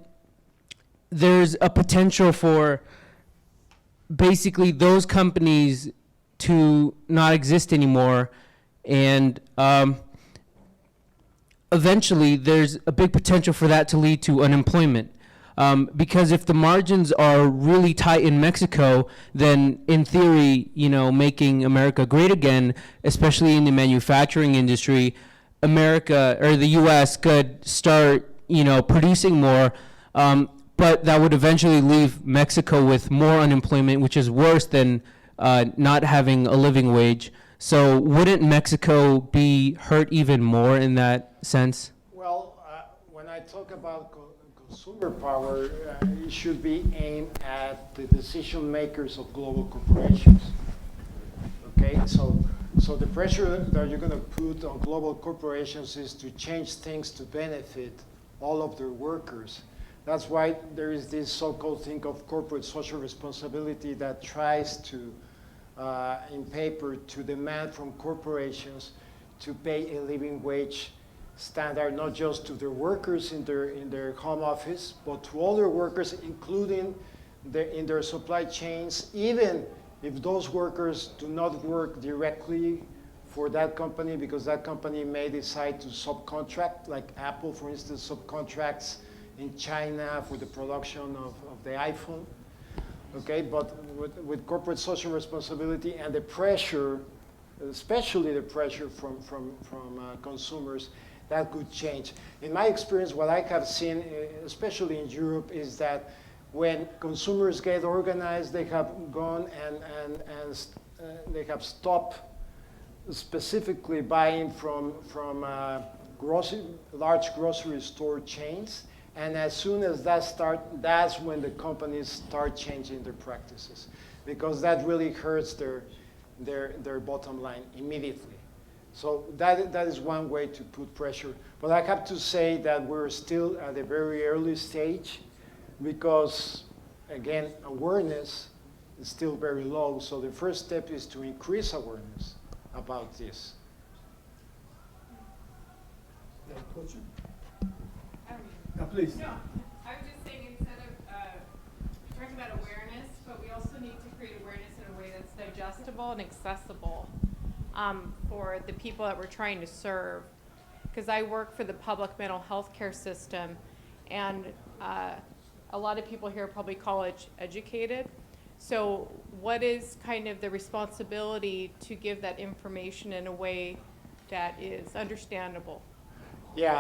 there's a potential for basically those companies to not exist anymore, and eventually there's a big potential for that to lead to unemployment. Because if the margins are really tight in Mexico, then in theory, you know, making America great again, especially in the manufacturing industry, America or the U.S. could start, you know, producing more, but that would eventually leave Mexico with more unemployment, which is worse than not having a living wage. So wouldn't Mexico be hurt even more in that sense? Well, when I talk about consumer power, it should be aimed at the decision makers of global corporations. Okay, so the pressure that you're going to put on global corporations is to change things to benefit all of their workers. That's why there is this so-called thing of corporate social responsibility that tries to, in paper, to demand from corporations to pay a living wage standard, not just to their workers in their home office, but to all their workers, including in their supply chains, even if those workers do not work directly for that company, because that company may decide to subcontract, like Apple, for instance, subcontracts in China for the production of the iPhone. Okay, but with corporate social responsibility and the pressure, especially the pressure from consumers, that could change. In my experience, what I have seen, especially in Europe, is that when consumers get organized, they have gone and they have stopped specifically buying from large grocery store chains. And as soon as that's when the companies start changing their practices, because that really hurts their bottom line immediately. So that is one way to put pressure. But I have to say that we're still at a very early stage because, again, awareness is still very low. So the first step is to increase awareness about this. Please. No, I was just saying instead of talking about awareness, but we also need to create awareness in a way that's digestible and accessible for the people that we're trying to serve. Because I work for the public mental health care system, and a lot of people here are probably college educated. So what is kind of the responsibility to give that information in a way that is understandable? Yeah,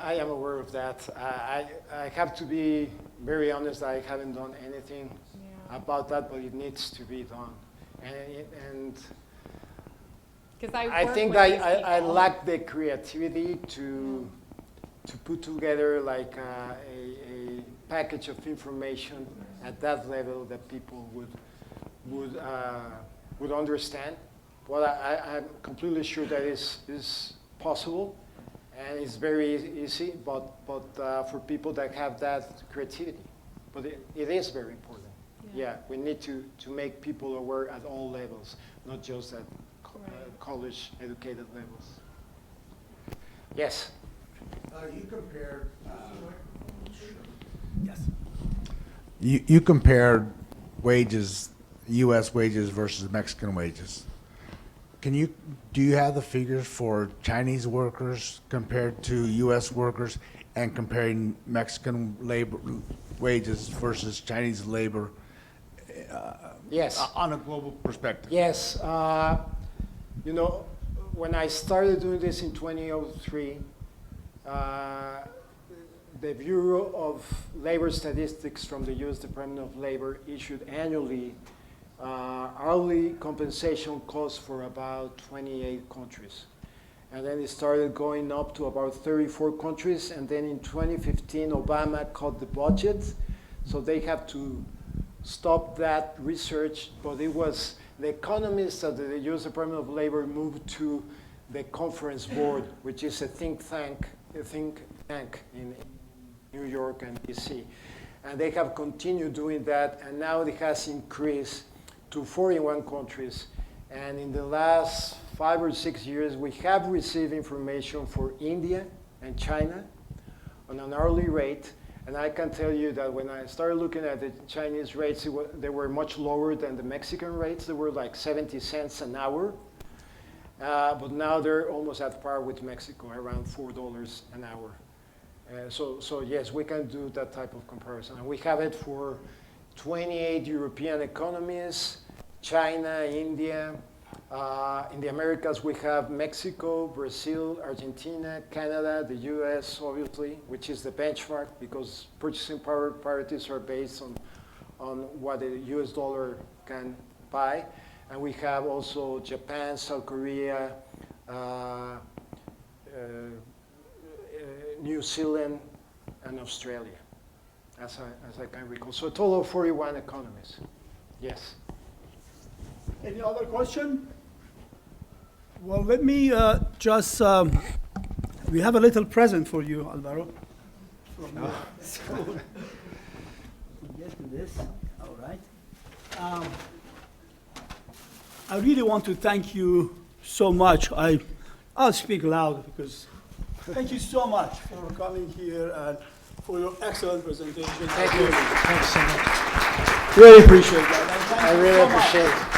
I am aware of that. I have to be very honest, I haven't done anything about that, but it needs to be done. And I think I lack the creativity to put together like a package of information at that level that people would understand. Well, I'm completely sure that is possible. And it's very easy, but for people that have that creativity. But it is very important. Yeah, we need to make people aware at all levels, not just at college educated levels. Yes? You compared you compared wages, U.S. wages versus Mexican wages. Do you have the figures for Chinese workers compared to U.S. workers and comparing Mexican labor wages versus Chinese labor? Yes. On a global perspective. Yes. You know, when I started doing this in 2003, the Bureau of Labor Statistics from the U.S. Department of Labor issued annually hourly compensation costs for about 28 countries. And then it started going up to about 34 countries. And then in 2015, Obama cut the budget. So they have to stop that research. But it was the economists at the U.S. Department of Labor moved to the Conference Board, which is a think tank in New York and DC. And they have continued doing that, and now it has increased to 41 countries. And in the last 5 or 6 years, we have received information for India and China on an hourly rate. And I can tell you that when I started looking at the Chinese rates, they were much lower than the Mexican rates. They were like 70 cents an hour. But now they're almost at par with Mexico, around $4 an hour. So yes, we can do that type of comparison. And we have it for 28 European economies, China, India. In the Americas, we have Mexico, Brazil, Argentina, Canada, the US, obviously, which is the benchmark because purchasing power parities are based on what the US dollar can buy. And we have also Japan, South Korea, New Zealand, and Australia, as I can recall. So a total of 41 economies. Yes. Any other question? Well, let me just, we have a little present for you, Álvaro. So, get to this, all right. I really want to thank you so much. I'll speak loud because thank you so much for coming here and for your excellent presentation. Thank you. Thanks so much. Really appreciate that. I really appreciate it.